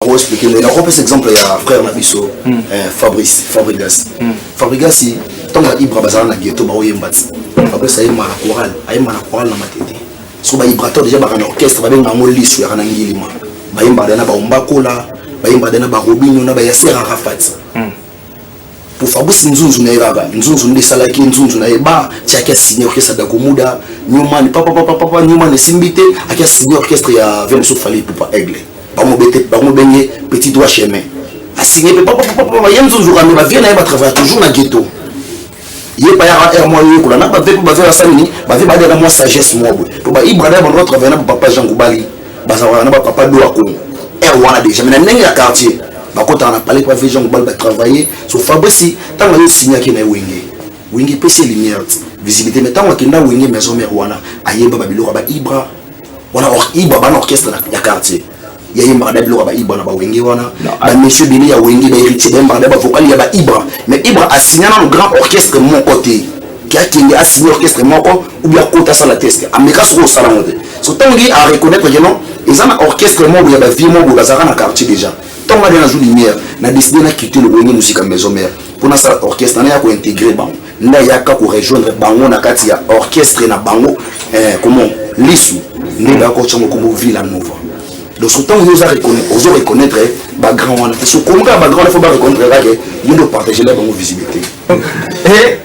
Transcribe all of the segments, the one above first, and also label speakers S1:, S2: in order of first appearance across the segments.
S1: On va expliquer. Mais on peut exemple, il y a un frère Nabiso, Fabrigas. Fabrigas, tant que Ibra Bazar na ghetto, bah oui, mbati. Fabrigas a eu mal à chorale na matete. So ba Ibrato déjà ba un orchestre, ba benga ngoli sur ya na ngilima. Ba imba dana ba umbakola, ba imba dana ba Robinho na ba Yasser Arafat. Pour Fabrice Nzunzu na Iraga, Nzunzu ndi salaki Nzunzu na Eba, tiakia signé orchestre d'Akomuda, Newman papa Newman Simbite, akia signé orchestre ya Venso Fali pour Aigle. Par mon benye petit doigt chemin. A signé papa Nzunzu ramé ba vient na ba travailler toujours na ghetto. Yé pa ya moi yo kula na ba vepo ba vera samini, ba ve ba dela moi sagesse moi boy. Pour ba Ibrahim ba travailler na papa Jean Goubali, ba za na ba papa do akon. Wana déjà mais na ya quartier. Quand on a parlé de gens qui vont travailler, sur Fabrice, tant que signé qui est Wingé, PC lumière, visibilité, mais tant que on a Wingé, maison mère, on a Ayeba Babilo, Ibra, on a Ibra, un orchestre, il y a quartier. Il y a Ibra Babilo, Ibra, Wingé, on a monsieur Bini, il y a Wingé, il y a héritier, il vocal, il y a Ibra. Mais Ibra a signé un grand orchestre de mon côté, qui a signé orchestre de mon côté, ou bien côté à la test. Américain sur le salon. So tant que à reconnaître que non, ils ont un orchestre de mon côté, il y a vie, mon côté, il y a un quartier déjà. Tant que dans la lumière, on a décidé de quitter le Wingé musique à maison mère. Pour ça, l'orchestre, on a intégrer Bango. On a rejoindre Bango, on a orchestre na Bango, comment l'issue, nous avons comme ville à nouveau. Donc, ce temps où nous allons reconnaître, les grands, c'est comme ça, les grands, il faut reconnaître, ils doivent partager la bonne visibilité.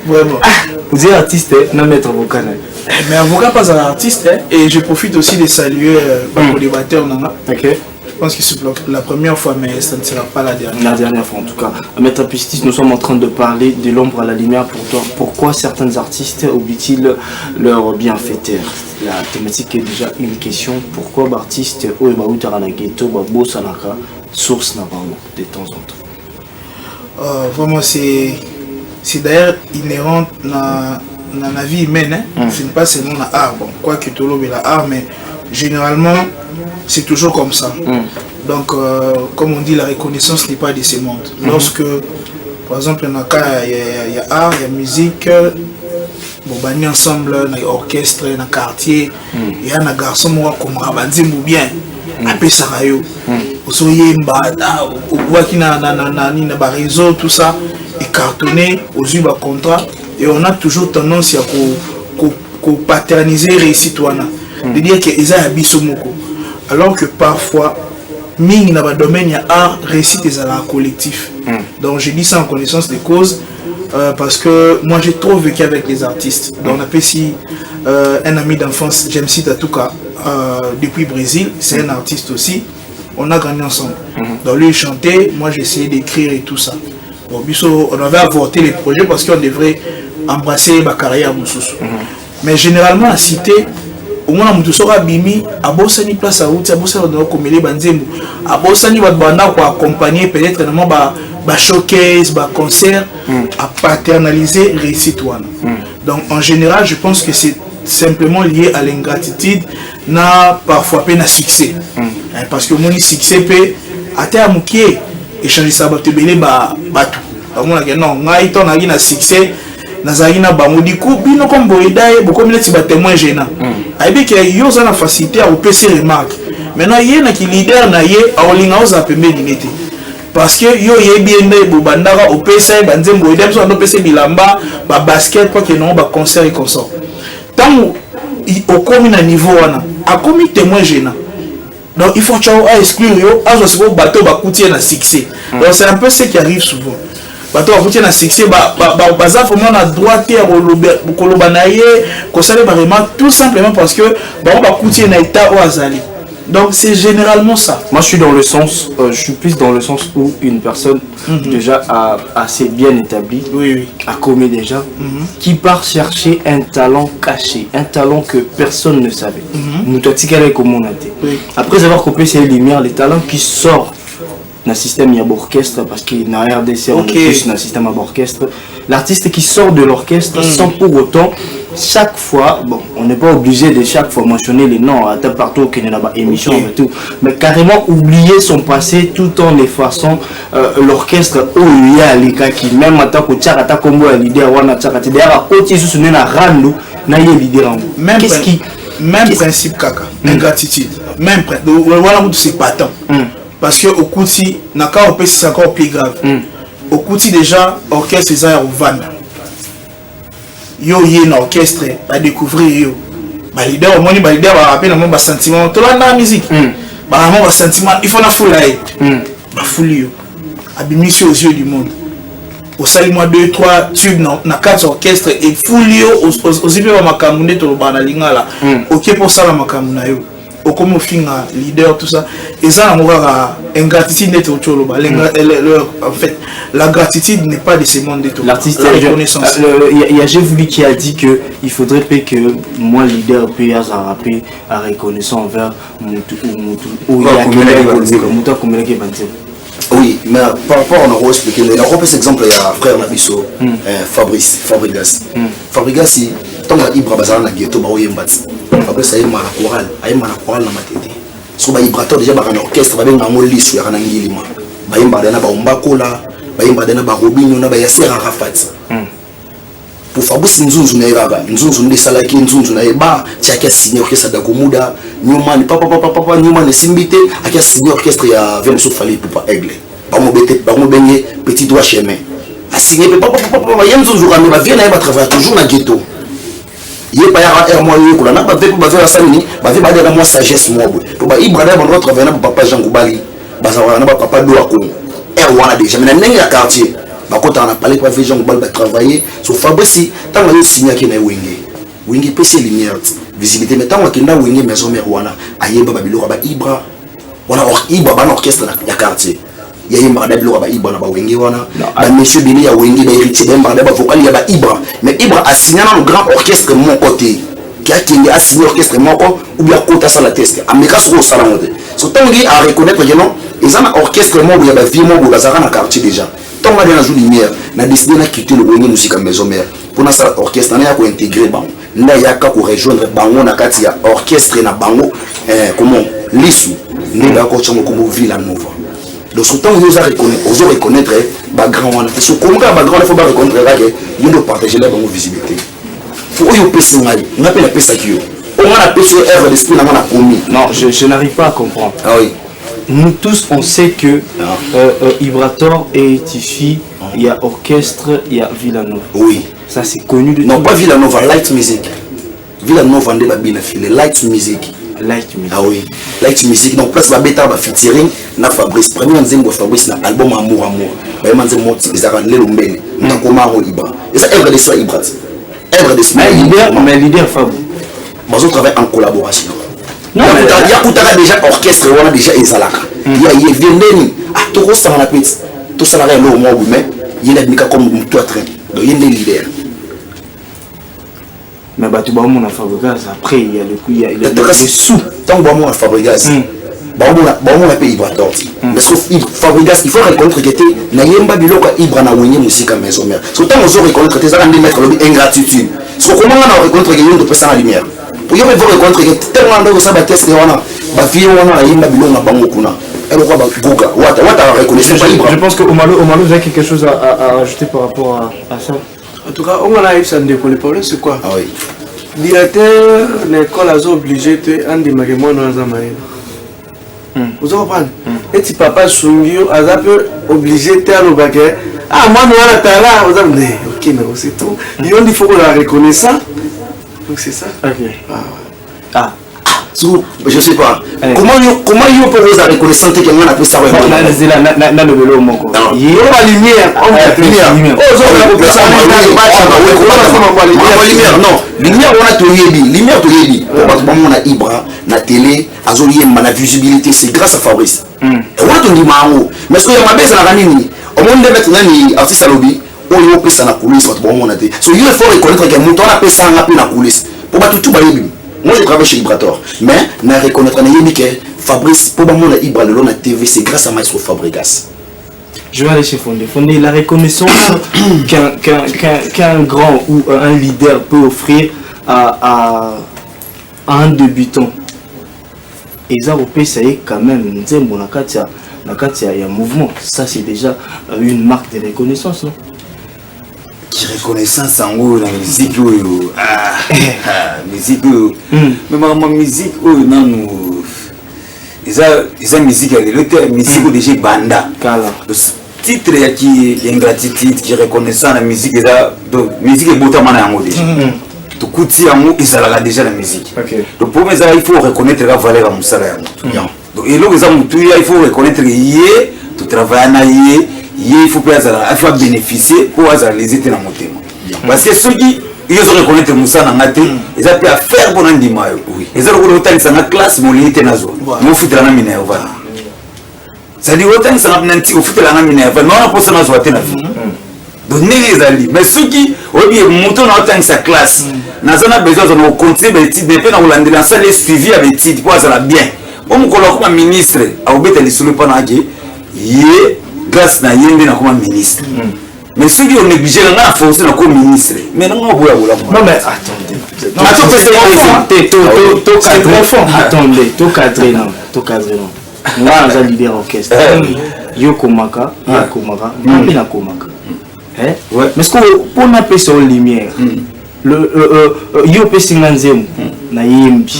S2: Vraiment. Vous êtes artiste, non maître avocat. Mais avocat pas un artiste, et je profite aussi de saluer le débatteur. Ok. Je pense que c'est la première fois, mais ça ne sera pas la dernière.
S3: La dernière fois en tout cas. Maître Pistis, nous sommes en train de parler de l'ombre à la lumière pour toi. Pourquoi certains artistes oublient-ils leur bienfaiteur? La thématique est déjà une question. Pourquoi l'artiste ou ghetto Sanaka source de temps en temps?
S2: Vraiment, c'est d'ailleurs inhérent dans la vie humaine. Ce n'est pas seulement l'art. Bon, quoi que tout le monde l'art, mais généralement, c'est toujours comme ça. Donc, comme on dit, la reconnaissance n'est pas de ce monde. Lorsque, par exemple, il y a art, il y a musique, bon, on est ensemble, il y a orchestre, il y a quartier, il y a un garçon comme Rabandi ou bien, après Sarayo, au voit qu'il y a un réseau, tout ça, et cartonné, aux yeux de contrat, et on a toujours tendance à paterniser les citoyens. De dire qu'ils ont un alors que parfois, mine dans le domaine de art, récite est à collectif. Donc je dis ça en connaissance de cause parce que moi j'ai trop vécu avec les artistes. Donc on appelle ici un ami d'enfance, James Tatouka, depuis Brésil, c'est un artiste aussi. On a grandi ensemble. Donc lui il chantait, moi j'ai essayé d'écrire et tout ça. Bon, on avait avorté les projets parce qu'on devrait embrasser ma carrière à Moussous. Mais généralement à cité, au moins on sera bimi à Bossani place à route à Bossani on a comme les banzembo à Bossani va banda pour accompagner peut-être notamment ba showcase ba concert à paternaliser les citoyens. Donc en général je pense que c'est simplement lié à l'ingratitude na parfois peine à succès parce que mon succès peut atteindre mukie échanger ça ba te belé ba tout on a non ngai ton a na succès nazalina bango du coup bino comme boidaye beaucoup minutes ba témoin gênant aibi que yo za na facilité à opérer remarque maintenant yé na ki leader na yé a olinga oza pembe limité parce que yo yé bien de bandara opérer banzem boidem so ndo pese bilamba ba basket quoi que non ba concert et consort tant au commis na niveau wana a commis témoin gênant donc il faut à exclure yo azo se bateau ba coutier na succès donc c'est un peu ce qui arrive souvent. Bato avuti na succès baza vraiment na droite ya koloba na ye kosala vraiment tout simplement parce que ba coûter na état au azali. Donc c'est généralement ça.
S3: Moi je suis dans le sens je suis plus dans le sens où une personne déjà assez bien établie, a commis déjà qui part chercher un talent caché, un talent que personne ne savait. Nous t'attendons comme on a dit. Après avoir coupé ces lumières, les talents qui sortent dans le système orchestre parce qu'il n'a RDC on est plus dans le système orchestre. L'artiste qui sort de l'orchestre sans pour autant chaque fois, bon, on n'est pas obligé de chaque fois mentionner les noms à partout qu'il y a une émission et tout, mais carrément oublier son passé tout en effaçant l'orchestre où il y a les cas qui même à ta tchara combo à l'idée wana tchara d'ailleurs à côté sous na randu na yé l'idée en
S2: même qu'est-ce qui même principe kaka ingratitude même voilà où c'est pas tant parce que au Kouti naka opé c'est encore plus grave au Kouti déjà orchestre c'est ça au van yo yé na orchestre à découvrir yo ba leader moni ba leader ba rappel na ba sentiment to la musique ba mo ba sentiment il faut na foule ay ba foule yo abimisi aux yeux du monde au sali moi 2-3 tubes na 4 orchestres et foule yo aux yeux ba makambu ne to ba na lingala OK pour ça la makambu na yo comme finga leader tout ça et ça la ingratitude n'est autre chose en fait la gratitude n'est pas de ce monde de tout
S3: l'artiste il y a Jévuli qui a dit que il faudrait pas que moi leader peut rapper à reconnaissant envers Moutou ou il y a Moutou comme il
S1: oui mais par rapport on a expliqué mais on repère cet exemple il y a frère Nabiso Fabregas si tant que Ibra bazar na ghetto ba oyembati après ça il m'a la chorale na matete so ba vibrateur déjà ba na orchestre ba benga ngolisu ya kana ngilima ba yemba dana ba umbakola ba yemba dana ba robinyo na ba yasera rafat pour Fabrice Nzunzu na iraga Nzunzu ndi salaki Nzunzu na eba tiakia signé orchestre da Komuda Newman papa Newman simbité akia signé orchestre ya Venso Fali pour Aigle ba mo benye petit doigt chemin a signé papa Nzunzu ka ba vient na ba travailler toujours na ghetto il pas y a moi ko na ba vepo ba faire ça mini ba vepo ba de moi sagesse moi to ba Ibrahim ba notre travailler na papa Jean Goubali ba ça na ba papa do akon wana déjà mais na ya quartier ba ko ta na parler pas Jean Goubali ba travailler sur Fabrice tant que signé ki na wenge pese lumière visibilité mais tant que na wenge maison mère wana ayeba ba biloko ba Ibra wana Ibra ba orchestre ya quartier il y a un biloko ba Ibra na ba wenge wana ba monsieur Bini ya wenge ba héritier ba vocal ya ba Ibra mais Ibra a signé dans le grand orchestre mon côté qui a signé orchestre mon ou bien côté ça la test ameka sur ça la monte so tangi à reconnaître que non ils ont orchestre mon ya ba vie mon bazara na quartier déjà tant on a dans jour lumière na décidé na quitter le wenge musique à maison mère pour ça orchestre na ya ko intégrer ba na ya ka ko rejoindre bango na kati ya orchestre na bango comment lisu ni ba ko chango comme Villa Nova. Donc, ce temps où vous reconnaître les grands, ce comment les grands, il faut reconnaître ils doivent partager leur visibilité. Il faut que vous puissiez on appelle la peste qui on a appelé ce œuvre d'esprit, on a commis.
S3: Non, je n'arrive pas à comprendre.
S1: Ah oui.
S3: Nous tous, on sait que Ibrator et Tifi, il y a orchestre, il y a Villanova.
S1: Oui.
S3: Ça, c'est connu de
S1: non, pas Villanova, light music. Villanova, on a bien fait light music.
S3: Light music.
S1: Ah oui, light music. Donc, place la bêta va featuring na Fabrice. Premier nzembo Fabrice na album Amour. Bah manze moti ezara lelo mbele. Na koma ro Ibra. Et ça œuvre de soi Ibra. Œuvre de soi.
S3: Mais leader Fab.
S1: Bazo travaille en collaboration. Non, il y a déjà orchestre, on a déjà ezalaka. Il y a Yevendeni. Ah, tout ça on a petit. Tout ça là le moi mais il y a des comme toi train. Donc il y a des leaders.
S3: Mais bah tu vois mon Fabregas après il y a le coup il y a les sous
S1: tant que moi Fabregas bon on paye Ibra torti mais sauf Fabregas il faut reconnaître que tu na yemba biloko Ibra na wenye musique à maison mère so tant on reconnaître que ça va mettre l'ingratitude so comment on reconnaître que nous peut ça la lumière pour y reconnaître que tellement de ça ba test wana ba vie wana na yemba biloko na bango kuna et le quoi ba goga wata reconnaître pas Ibra.
S3: Je pense que Omalo vous avez quelque chose à ajouter par rapport à ça.
S4: En tout cas, on a eu ça. Le problème, c'est quoi?
S1: Ah oui.
S4: Directeur, l'école a obligé de en démarrer moi dans un maïs. Vous comprenez? Et si papa Sungio a obligé de faire le baguette. Ah, moi, nous on a là. Vous avez dit, ok, mais c'est tout. Ils ont dit qu'il faut qu'on la reconnaisse ça. Donc c'est ça.
S3: Ok. Ah.
S1: Je sais pas. Comment il peut vous reconnaître que quelqu'un a fait ça?
S3: Là, le vélo, mon corps.
S4: Il y a la lumière.
S1: Lumière, non. Lumière, on a tout yébi. Lumière, tout yébi. On a Ibra, na télé, azolié, la visibilité, c'est grâce à Fabrice. Et on a tout dit, mais ce que je m'appelle, c'est la ranini. Au monde de mettre un artiste à lobby, on y a fait ça dans la coulisse. So il faut reconnaître que mon temps a fait ça dans la coulisse. Pour battre tout le moi je travaille chez Ibrator, mais je reconnais que Fabrice, pour moi, Ibra le long de la TV, c'est grâce à Maestro Fabregas.
S3: Je vais aller chez Fondé. Fondé, la reconnaissance qu'un grand ou un leader peut offrir à un débutant. Et ça, ça est quand même, il y a un mouvement. Ça, c'est déjà une marque de reconnaissance, non?
S5: Qui reconnaissance en haut dans la musique, musique, mais ma musique, non, eza musique ya lelo te musique déjà banda
S3: Kala.
S5: titre ya ki ingratitude ki reconnaissant la musique eza donc musique ebotama na yango déjà tokuti yango ezalaka déjà la musique donc pour moi il faut reconnaître la valeur ya mosala ya motu donc eloko eza motu ya il faut reconnaître que ye totravaille na ye il faut pas azala il faut bénéficier pour azala les étés na motema parce que soki ils ont reconnaître mosala na nga te eza pe affaire mpona ndima yo eza lokola otalisa nga classe molini te nazwa mofutela na minerva c'est-à-dire otalisa nga mpena nti ofutela nga minerva naona mposa nazwa te na vie donc ndenge ezali mais soki oyebi moto na otangisa classe naza na besoin azana kocontinue baétude mais mpe na kolandela nsala suivi ya baétude mpo azala bien o mokolo akoma ministre akobeta lisolo mpona ake ye grâce na ye nde nakoma ministre mais ceux qui ont négligé la force n'a qu'au ministre mais non on voit
S3: non mais attendez tout cadré non moi j'ai leader orchestre yo komaka mais na komaka mais ce que pour na pesa en lumière le yo pesa nganzemu na yembi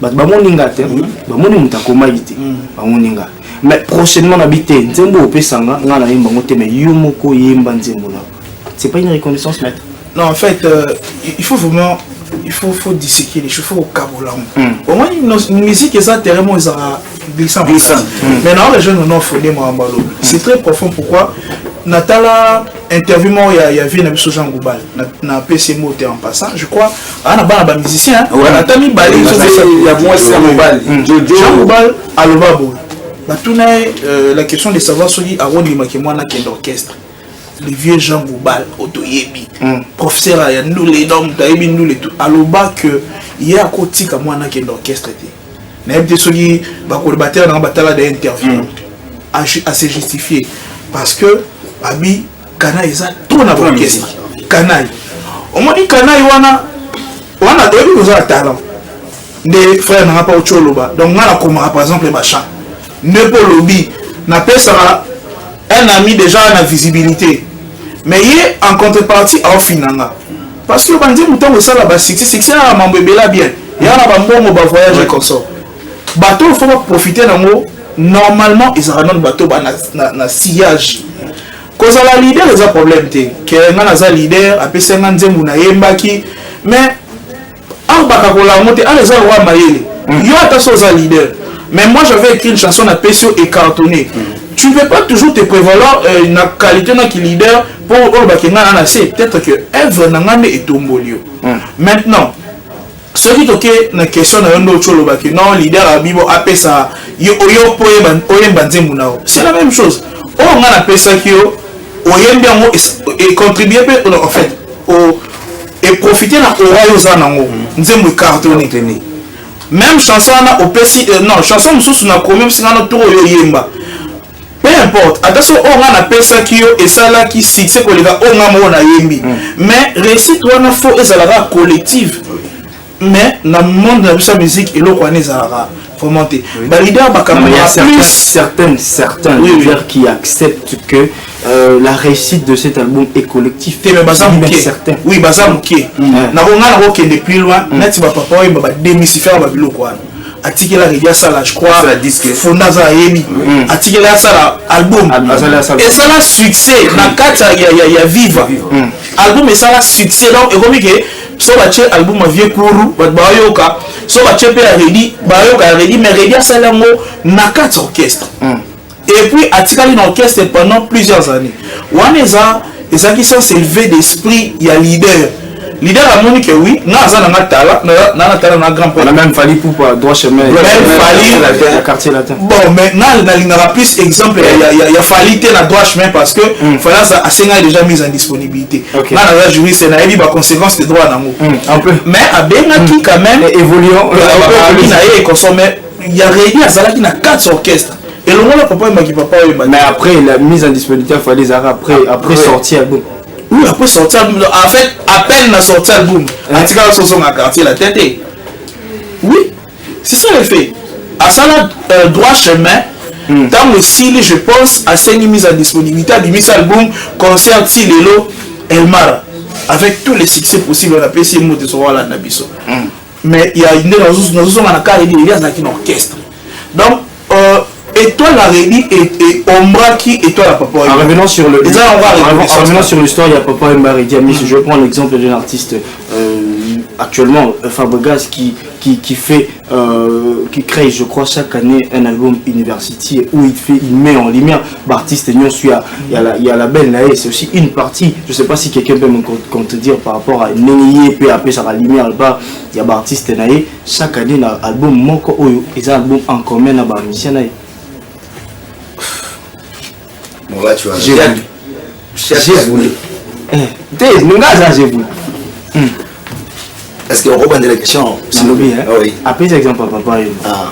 S3: ba moninga te ba moni mutakoma yite ba moninga mais prochainement habité nzembo opesanga nga na yemba ngote mais yo moko yemba nzembo là c'est pas une reconnaissance maître
S2: non en fait il faut vraiment il faut disséquer les choses, il faut caboler. Au moins une musique est tellement glissant. Maintenant les jeunes n'ont fondé moi c'est très profond. Pourquoi Natala interview moi il y a vu Jean Goubal na PC moté en passant je crois ana ba musicien Natami Bali il y a moi Jean Goubal Jean Goubal à l'obabo la question de savoir celui à Roni Makemwana qui est l'orchestre les vieux Jean Goubal Otoyebi professeur à nous les noms Taïbi nous les tout aloba que il y a côté comme moi qui est l'orchestre n'aime des celui bah pour le batteur dans batala d'interview à se justifier parce que abi kana eza trop na orchestre kana au moins dit kana wana doit nous avoir talent des frères n'a pas autre loba donc là comme par exemple les machins ne pas lobby n'a pas ça un ami déjà a la visibilité mais il est en contrepartie à finanga parce que bandit mouton ça là bas c'est à mambebela bien il y a un bon voyage comme ça bateau il faut pas profiter d'un mot normalement ils ont un bateau na sillage cause la leader les a problème té que nga na leader après 50 nzembu na yembaki mais en bakakola monter à les roi mayele yo attention aux leader mais moi j'avais écrit une chanson à PCO écartonnée tu ne peux pas toujours te prévaloir une qualité qui leader pour peut-être que Eve Nangane est tombolio. Maintenant, ce qui est une question de non leader à Bibo appelle ça c'est la même chose. On a appelé ça qui et contribuer en fait et profiter de la même chanson au PC non chanson sous na quand même si on a trop yemba peu importe attention on a appelé ça qui et ça là qui succès que les gars on a mon yembi mais réussite on a faut et ça la collective mais dans le monde de la musique et l'eau qu'on est à monter bah leader bah quand
S3: il y a certains leaders qui acceptent que la réussite de cet album est collective.
S2: Certain. Oui, baza mouké. Na ronga na roké depuis loin. Net va papa il va démystifier ba bilo quoi. Article la redia ça là je crois. Fondaza Emi. Article la ça album. Et ça la succès. Na kata ya viva. Album et ça la succès donc et comme que so ba che album a vieux kourou ba yoka. So ba che pe ready ba yoka ready mais redia ça là mo na kata orchestre. Et puis, Atikali dans l'orchestre pendant plusieurs années. Waneza, et ça qui sont élevés d'esprit, il y a leader. Leader a montré que oui, nous avons un grand
S3: on a même fallu pour droit chemin.
S2: La
S3: quartier latin.
S2: Bon, maintenant, il y a plus exemple, il y a fallu la droit chemin parce que Falasa a déjà mis en disponibilité. Là, la jury, c'est une conséquence des droits d'amour. Mais à Benaki, quand même, évoluant, il y a réuni à Zala qui n'a 4 orchestres. Et le monde papa
S3: mais après la mise en disponibilité il fallait après sortir album.
S2: Oui, après sortir album en fait à peine la sortie album Antika Soson a quartier la tête. Oui, c'est ça le fait. À ça là droit chemin tant aussi je pense à cette mise en disponibilité du mise album concert Tilelo Elmara avec tous les succès possibles on a PC mot de soir là Nabiso. Mais il y a une dans on a carré il y a un orchestre. Donc Étoile la Rédi et Ombra qui Étoile la Papa.
S3: En revenant sur le sur l'histoire, il y a Papa Mbari Diamis. Je vais prendre l'exemple d'un artiste actuellement, Fabregas, qui crée, je crois, chaque année un album University où il met en lumière l'artiste. Il y a la belle là, c'est aussi une partie. Je ne sais pas si quelqu'un peut me contredire par rapport à Nenye puis après ça la lumière là-bas. Il y a l'artiste naïe chaque année un album moko oyo et un album en commun à musicien naïe.
S1: Bon là tu vois.
S3: J'ai voulu. J'ai voulu.
S1: Est-ce qu'on reprend la question?
S3: Oui. Après l'exemple papa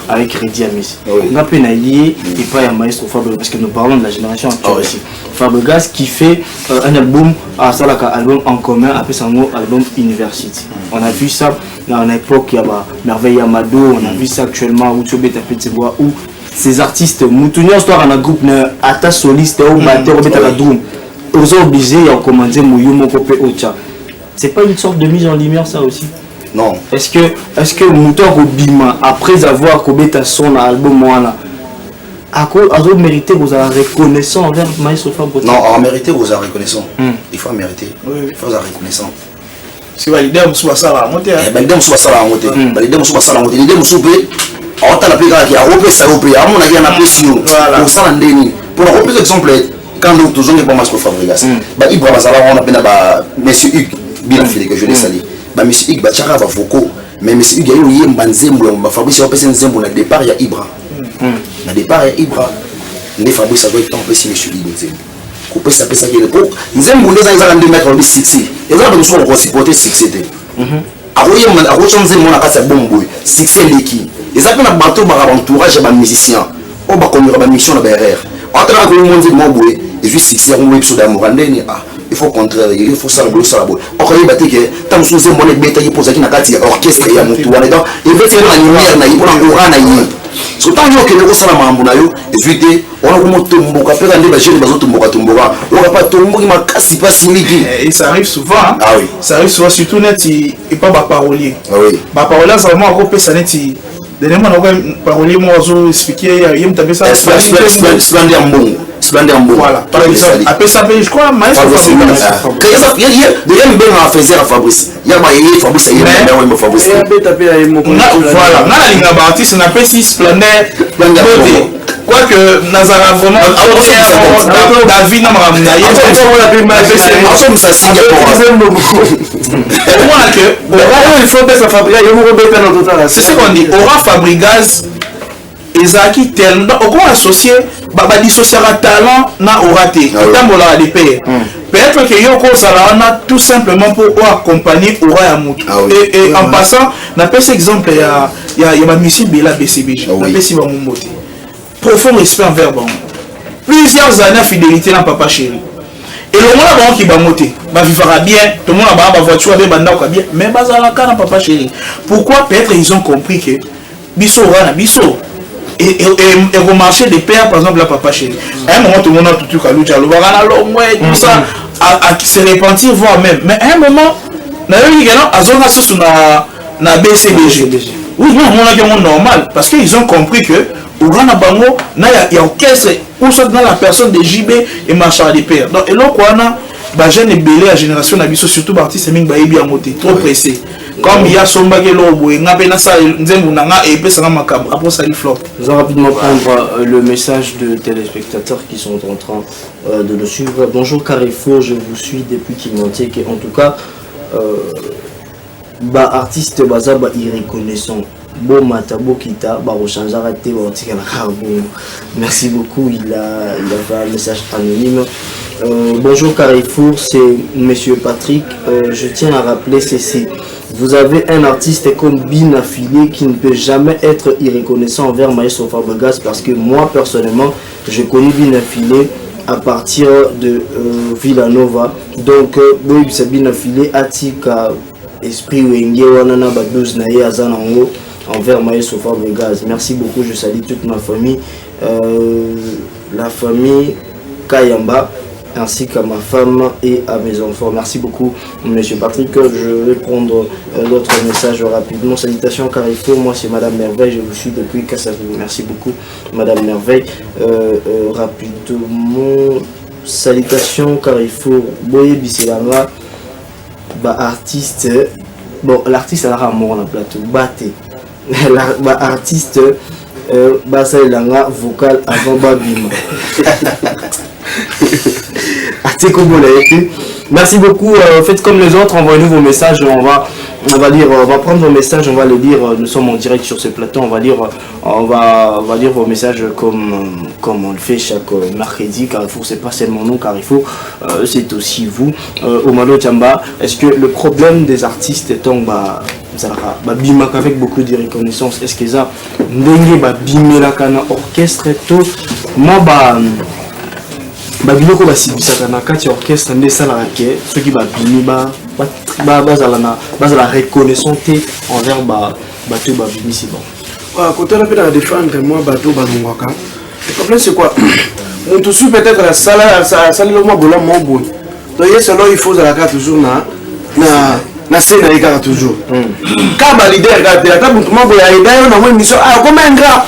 S3: avec Rédi Amis. On a peine à lier et pas un maestro Fabregas parce que nous parlons de la génération actuelle ici. Fabregas qui fait un album à Salaka, album en commun, après son mot album University. On a vu ça dans l'époque, il y a Merveille Amado, on a vu ça actuellement où où ces artistes, Moutounia histoire en un groupe, Ata soliste ou batteur, ou la drum. Ils ont obligé à commander Mouyumo Kopé Ocha. C'est pas une sorte de mise en lumière ça aussi?
S1: Non.
S3: Est-ce que Mouton Bima, après avoir commis son album Moana, a mérité vous avez reconnaissant envers Maestro Fabregas?
S1: Non, en mérité vous avez reconnaissant. Il faut mériter. Il faut avoir reconnaissant.
S2: Si vous avez l'idée, vous avez ça à monter.
S1: L'idée, vous avez ça à monter. L'idée, vous avez ça à monter. L'idée, vous avez on t'a appelé qui a repris ça, à mon avis, on a appelé sur pour ça en déni. Pour le repris exemple, quand nous toujours n'est pas Maestro Fabregas, Ibra Bazala, on appelle Monsieur Hugues, bien filé que je l'ai sali. Monsieur Hugues, Bachara va Foucault, mais Monsieur Hugues, il y a eu un banzembo, Fabrice a passé un zembo, na départ, il y a Ibra. Na départ, il y a Ibra. Les Fabrice a doit être empêché, Monsieur Hugues, Zembo. Couper ça, ça qui est le pot. Zembo, les gens ont 2 mètres, on succès. Et là, nous sommes supporter succès. A Zembo, on a passé un bon boy. Succès l'équipe. Et ça, on a battu par entourage à musicien. On va conduire ma mission à BRR. En train de monde de mon boy, et juste succès, on va sur d'amour. Il faut contraire, il faut ça, le ça. Encore une bataille que tant que nous avons des bêtises pour ça qui n'a qu'à dire orchestre et à mon tour. Il veut faire une lumière, il faut en naïe. Surtout que nous sommes en Mambunayo, et vite, on a un tombeau, après on a des jeunes qui tombeau, on n'a pas tombeau qui m'a cassé pas si vite.
S2: Et ça arrive souvent.
S1: Ah oui.
S2: Ça arrive souvent, surtout net, et pas ma parolier.
S1: Ah oui.
S2: Ma parolier, c'est vraiment un gros peu ça net. Dernièrement, on a parolier, moi, je expliqué, il me tapé ça.
S1: Splendeur bon.
S2: Voilà, par exemple, après ça, je crois, Maestro Fabregas.
S1: Il y a une bonne affaire à Fabrice. Il y a un Fabrice, il y a un Fabrice.
S2: Voilà, on a un artiste, on appelle si Splendeur. Quoique, Nazara vraiment, David n'a pas c'est ce qu'on dit. Aura Fabregas, Ezaki tellement, on va associer, dissocier talent na oraté. Peut-être que Yoko Salana tout simplement pour accompagner Aura Yamout. Et en passant, on appelle cet exemple, il y a ma mission Bela BCBG. On appelle si Bamoumote. Profond respect envers Bamou. Plusieurs années de fidélité dans Papa Chéri. Et le monde là qui va monter, va vivre bien, tout le monde a ma voiture, bien, mais bazalaka dans Papa Chéri. Pourquoi? Peut-être ils ont compris que Bisso Rana, Bisso. Et au marché des pères, par exemple, la Papa Chéri. À un moment, tout le monde a tout à l'ouja, tout ça, à se repentir, voire même. Mais à un moment, on a eu na BCBG. Oui, non, on a normal. Parce qu'ils ont compris que, au Grand Bango, il y a orchestre, ou soit dans la personne de JB et Marchand des pères. Donc, et là, on a jeune et belé à génération, surtout artiste, trop pressé. Comme il y a son bagage nous
S3: allons rapidement prendre le message de téléspectateurs qui sont en train de nous suivre. Bonjour Carrefour, je vous suis depuis Kimontier. En tout cas, artiste bazaba irreconnaissant. Bon matabo kita merci beaucoup, il a fait un message anonyme. Bonjour Carrefour, c'est monsieur Patrick. Je tiens à rappeler ceci. Vous avez un artiste comme Bin affilié qui ne peut jamais être irreconnaissant envers Maestro Fabregas, parce que moi personnellement je connais Bin affilié à partir de Villanova. Donc c'est Bin affilié Atika Esprit Wenge Wanana Badouz Naye Azanango envers Maestro Fabregas. Merci beaucoup, je salue toute ma famille, la famille Kayamba, ainsi qu'à ma femme et à mes enfants. Merci beaucoup, Monsieur Patrick. Je vais prendre d'autres messages rapidement. Salutations Carrefour, moi c'est Madame Merveille, je vous suis depuis Kassavou. Merci beaucoup, Madame Merveille. Rapidement, salutations Carrefour, Boye Bisselanga, artiste. Bon, l'artiste a un mot dans le plateau, Baté. Artiste, Basailanga, vocal avant Babima. Merci beaucoup. Faites comme les autres, envoyez-nous vos messages. On va prendre vos messages, on va les lire. Nous sommes en direct sur ce plateau. On va lire vos messages comme on le fait chaque mercredi. Carrefour, c'est pas seulement nous, Carrefour, c'est aussi vous. Omalo Tchamba, est-ce que le problème des artistes est bimaka avec beaucoup de reconnaissance? Est-ce que ça ndenge bimela kana orchestre tout moi biloko basibisaka na kati ya orchestre nde esalaka ke soki babimi bazala reconnaissant te envers bato babimisi bon.
S4: Côté on a défendre moi bateau balongwaka. Le problème c'est quoi? On tout suit peut-être la salle le mois bola mon bon. Donc il faut la carte toujours na scène avec toujours. Quand ba leader regarde la table tout monde ya ida na moi mission comme un gars.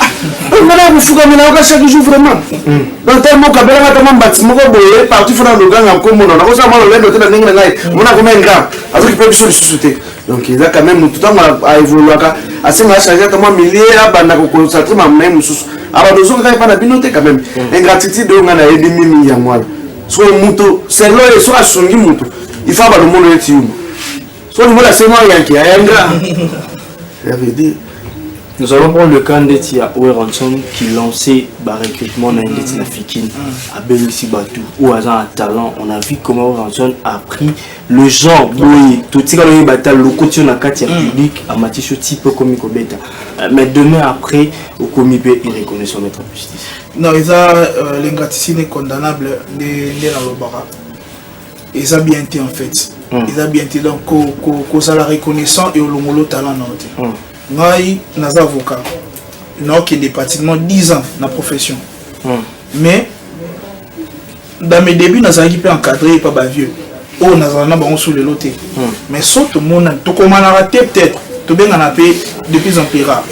S4: On va vous foutre mais là chaque jour vraiment. Donc tellement kabela mata bâtiment ko boye partout fona le gang comme on a ça moi le hôtel na ngai. On a comme un gars. Avec peut sur le sous-sauter. Donc il a quand même tout temps à évoluer à ce moment changer tellement milliers à banda ko concentrer même sous. Alors nous on pas na binoté quand même. Ingratitude on a aidé mimi ya moi. Soit muto, c'est là soit songi muto. Il faut pas le monde est soit le monde c'est moi qui a un gars.
S3: Nous allons prendre le cas d'Etia Oweranson qui lançait le recrutement dans l'Etina Fikine à Bélissi Batou où à un talent. On a vu comment Oweranson a pris le genre tout ce qu'on a le côté na quartier public à Matisho type comme Beta. Mais demain après au comité il reconnaît son maître de justice.
S2: Non, l'ingratitude est condamnable dans le bara. Ils ont bien été en fait. Ils ont bien été donc cause à la reconnaissance et au long talent. Moi, je suis avocat. J'ai pratiquement 10 ans dans la profession. Mais, dans mes débuts, je suis encadré par les vieux. Oh, je suis sous le loté. Mais surtout, je suis raté peut-être. Je suis de plus en plus rare.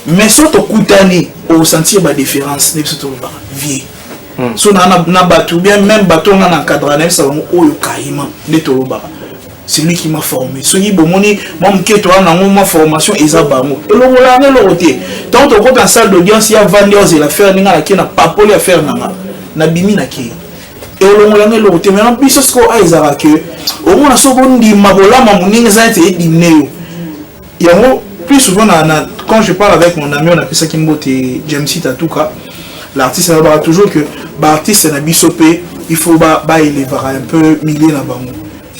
S2: Mais surtout, je suis sentir la différence. Je suis vieux. So, bien même bateau on a encadré, c'est lui qui m'a formé. Ce qui ma formation et ça va et le tant que en salle d'audience il y a vendeurs et l'affaire qui n'a pas pour les faire na bimi na ki et le roté mais en plus ce qu'on a ezara que au moins so bon di mabola mamuninga ça été dimneo il y a plus souvent quand je parle avec mon ami on appelle ça Kimbote James Tatuka l'artiste a toujours que l'artiste n'a bisopé il faut élever un peu millier na bango.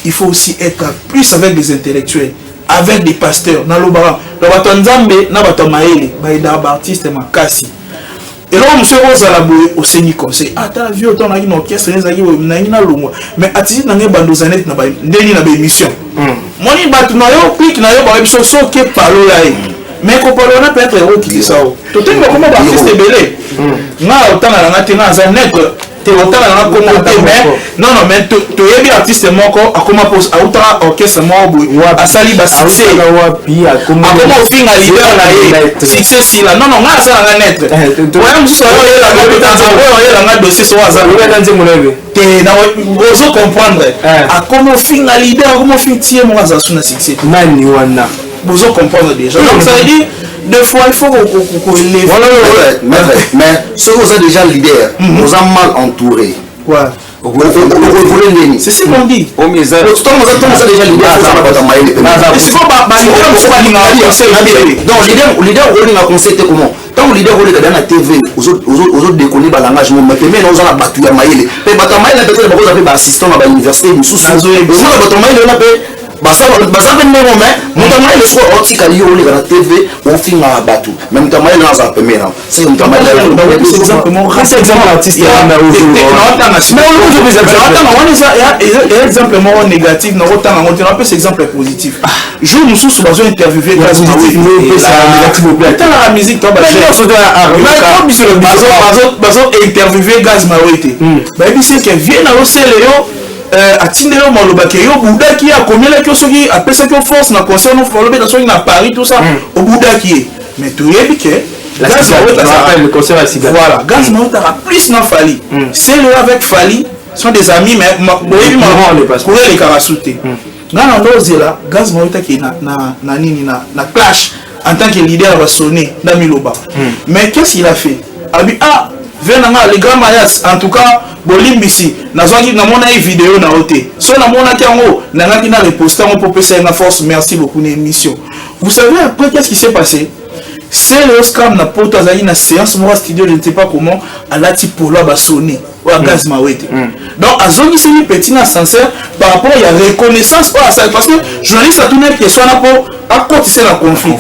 S2: Il faut aussi être plus avec des intellectuels, avec des pasteurs. Dans le bara, le batanzambe, na batamaele, baïda artiste makasi. Et là, monsieur Rosalabou au Séni conseil. Ah, t'as vu autant dans une orchestre, mais attends, dans les bandes zanettes, na ba émission. Moi, ni batunayo, clique na yo, ba émission soke palo là. Mais qu'on parle on peut être héros qui dit ça. Tout le monde comment artiste belé. Na autant na nga tena zanet. Non, mais tu es bien artiste moko a comment pose à outra orchestre moko a sali ba succès a comment finga leader na succès si là non nga ça nga net ouais musu so la dossier so za te na ozo comprendre a comment finga leader comment fin tier mo za suna succès nani wana ozo comprendre déjà donc ça veut dire deux fois il faut qu'on les
S1: mais ceux qui sont déjà leader nous ont mal entourés.
S2: Quoi?
S1: C'est ce qu'on dit. Au mieux, déjà leader. Donc leader on a concepté comment? Tant leader on est dans la TV aux autres déconner par l'engagement mais nous on a battu à maïle. Mais battu à maïle peut-être parce qu'on a fait assistant à l'université nous sous. Nous battu à maïle on a fait baza mpe ndenge me moto amayele soki otikali yo oleka na tv ofingaka bato mais moto amayele na azala pembe na seke moto
S2: exemple moko négatif nakotanga ngo te napesa exemple positif jour mosusu bazo interviewé talaka musique to bazo interviewé Gaz Mawe te bayebisi ke vie na losele yo atindeli yo malobaki yo obudaki ye akomelaki yo soki apesaki yo force na concert olobeta soki na Paris tout ça obudaki ye mais toyebi ke Gaz Mawe taka plus na Fally sele avec Fally sont des amis mais boyebi kourele ekaka te nga na ndozela Gaz Mawe taki na nini na clash en tant que leader va sonner na miloba mais qu'est-ce qu'il a fait abi venanga les grands mayas en tout cas bolimbisi nazwaki namona une vidéo na oté so namonaki yango nangaki na reposter mon pour pesa na force merci beaucoup na émission vous savez après qu'est-ce qui s'est passé c'est le Oscar na poto azali na séance moi studio je ne sais pas comment alati polo ba sonner ou à Gaz Mawe donc azongi c'est petit na sincère par rapport il y a reconnaissance pas ça parce que journaliste a tourné question là pour accoter la conflit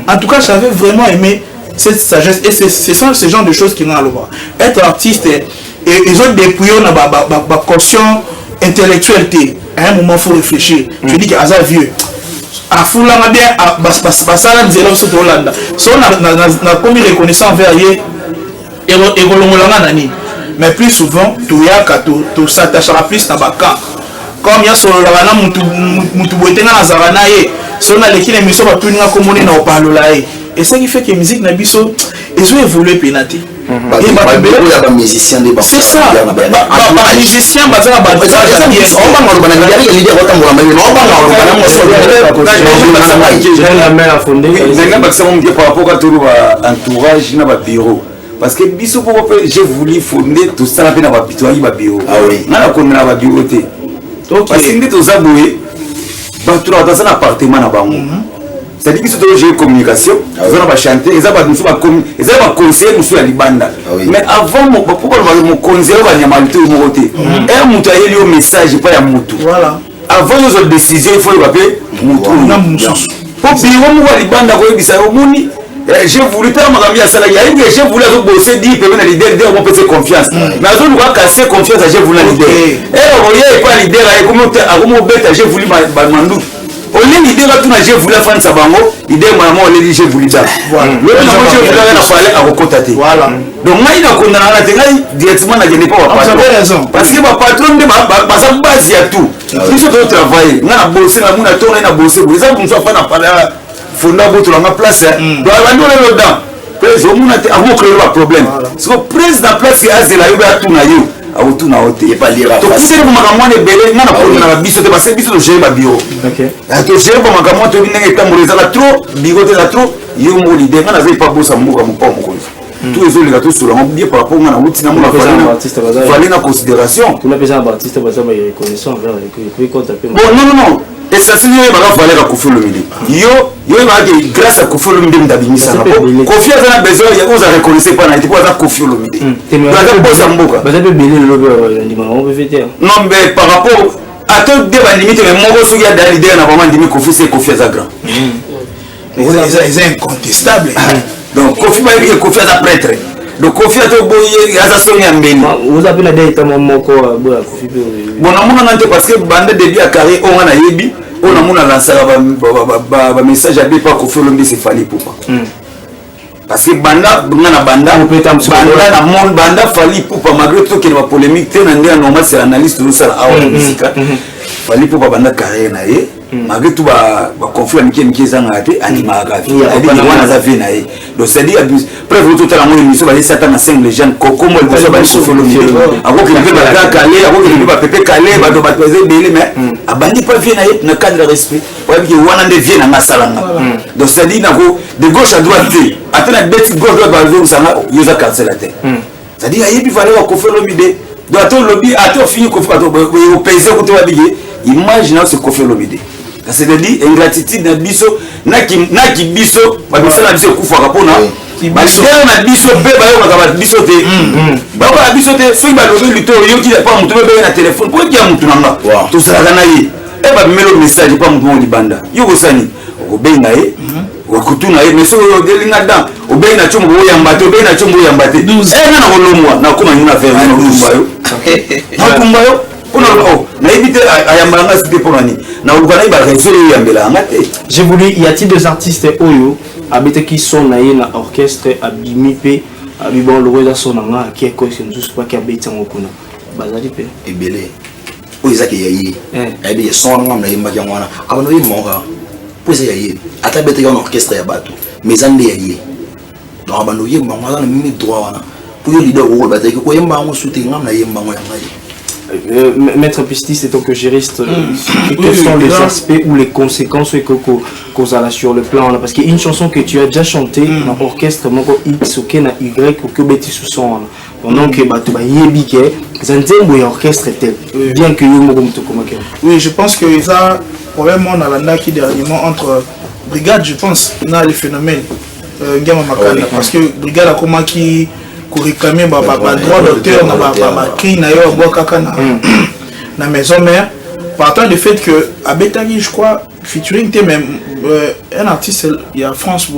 S2: en tout cas j'avais vraiment aimé cette sagesse et ce sont ce genre de choses qui n'ont à le voir être artiste et ils ont dépouillé na ba caution intellectuelle à un moment faut réfléchir tu dis que Aza vieux a fulanga bien basala nzela so to Hollande so na comme reconnaissant envers ye et golongolanga nani mais plus souvent tu yaka to s'attachera plus na baka comme ya solo la na mutu botenga na zarana ye so na lekile émission ba tuninga komone na opalola ye et ça qui fait que musique na biso ils ont évolué pénaté c'est ça musicien
S5: par rapport à tout entourage na bureau parce que biso j'ai voulu fonder tout ça na ba bureau na konna ba bureau te parce que ndito zaboué ba tout dans un appartement na bango c'est-à-dire que c'est une communication, ils ont chanter, ils ont conseiller monsieur à Libanda. Mais avant pourquoi mon conseiller va nyamalité au côté. Un mutu a eu un message pas ya mutu. Voilà. Avant nos décisions, il faut le rappeler mutu na mutu. Pour bureau mo Libanda ko bisa yo muni. J'ai voulu faire ma gamia sala ya inge j'ai voulu bosser dire que na leader de on peut faire confiance. Mais azo nous casser confiance j'ai voulu leader. Et voyez pas leader a comment bête j'ai voulu mandu. Oli l'idée là tout na j'ai voulu faire ça bango idée maman on dit j'ai voulu ça voilà le j'ai voulu na fallait à recontacter voilà donc moi il a qu'on a tengai directement na gagner pas patron parce que ma patron de ma ça base ya tout il faut que travailler na bosser na muna tourner na bosser vous ça vous soit pas na parler fonda boto na place donc on est là-dedans président muna te avant créer le problème parce que président place que azela yo ba tout na yo auto na hote pas lire to kusere ko makamwa ne bele ngana ko na biso te parce que biso to gérer ba bio OK to gérer ko makamwa to binenge tamboleza la trop bigote la trop yo mo l'idée ngana zai pas bossa mboka mo pa mo ko tout les autres tout sur la bien par rapport ngana wuti na mo la fallait na considération
S3: tu n'as pas artiste baza ba reconnaissant vers les compte un peu
S5: bon non et ça c'est yo ba fallait ka Koffi Olomide yo ba que grâce à Koffi Olomide ndabimisa na Koffi a besoin ya oza reconnaître pas na tipo za Koffi Olomide baza bossa mboka
S3: baza pe belé le lobe ndima on peut faire
S5: non mais par rapport à tout débat limite mais moko soki ya dali na vraiment ndimi Koffi c'est Koffi za grand
S2: c'est incontestable
S5: donc Koffi ba yi Koffi za prêtre donc Koffi a to boye aza soni ya mbeni
S3: vous avez la date moko boya Koffi
S5: bon na mona nante parce que bande début à carré on a yebi on a mona lancer ba message à pas Koffi Olomide c'est Fally Ipupa parce que banda na monde banda Fally Ipupa malgré tout qu'il y a polémique té na ndé normal c'est analyste de ça à musique Fally Ipupa banda carrière na ye malgré tout ba conflit miki zanga te anima gavi wana za vie na ye donc c'est dire preuve tout à la émission ba ça na 5 légendes comment elle va Koffi Olomide avant que il va calé avant que il va pépé calé ba do ba poser belé mais abandi pas vie na ye na cadre de respect ouais que wana ndé vie na masalanga donc c'est dire na ko de gauche à droite attends la bête gauche droite ba zo sanga yoza cancelateur c'est dire ayebi valeur wa Koffi Olomide donc attends lobby attends fini Koffi au paysan ko to ba bigé imagine ce Koffi Olomide c'est-à-dire ingratitude na biso na ki biso ba misala biso kufa kapona ba lidera na biso pe ba yo ba biso te ba biso te so ba lobi lito yo ki pa mutu be na téléphone pour ki ya mutu nanga to sala na ye et ba melo message pas mon libanda yo kosani obenga ye wakutuna ye meso delinga dan obenga chombo yambate obenga chombo yambate na kolomwa na koma nyuna faire na kumbayo na kumbayo na éviter ayambanga c'était pour nani na ukana iba réseau yambela ngate.
S3: J'ai voulu, y a-t-il des artistes oyo abete qui sont naïe na orchestre abimi pe abibon le roi son nga qui est quoi que nous pas qui abete ngokuna bazali pe
S1: ebele oyo ezaki yaye ebi son nga na yimba ya mwana abano yimonga poza yaye ata bete ya orchestre ya bato mais ande yaye donc abano yimba nga na mimi droit wana pour yo leader ko bataki ko yimba ngo soutenir nga na yimba ngo ya ngai.
S3: Maître Pistis, c'est donc juriste. Quels sont les aspects ou les conséquences que sur le plan là? Parce qu'il y a une chanson que tu as déjà chantée dans l'orchestre X ou Y ou que Betty sous son pendant que tu vas y c'est un orchestre tel bien que
S2: oui, je pense que ça problème on a la qui dernièrement entre brigade, je pense on a les phénomènes parce que brigade a comment qui réclamer droit d'auteur na maison mère partant du fait que à Betagi je crois featuring même un artiste il y a France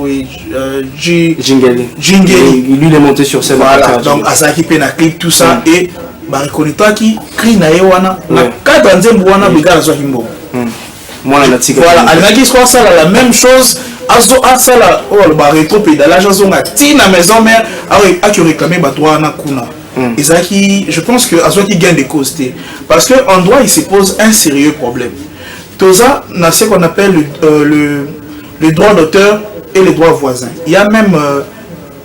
S3: Jingeli lui il est monté sur scène
S2: voilà donc Asaki pe na clip tout ça et ba reconnaître qui cri na yewana na cadre nzembo wana bigala zo himbo voilà alaki soit ça la même chose asala le rétro pédalage azonga tina maison mère a qui réclamer droit na kuna ezaki je pense que azo qui gagne des causes parce que en droit il se pose un sérieux problème tout ça na ce qu'on appelle le droit d'auteur et les droits voisins. Il y a même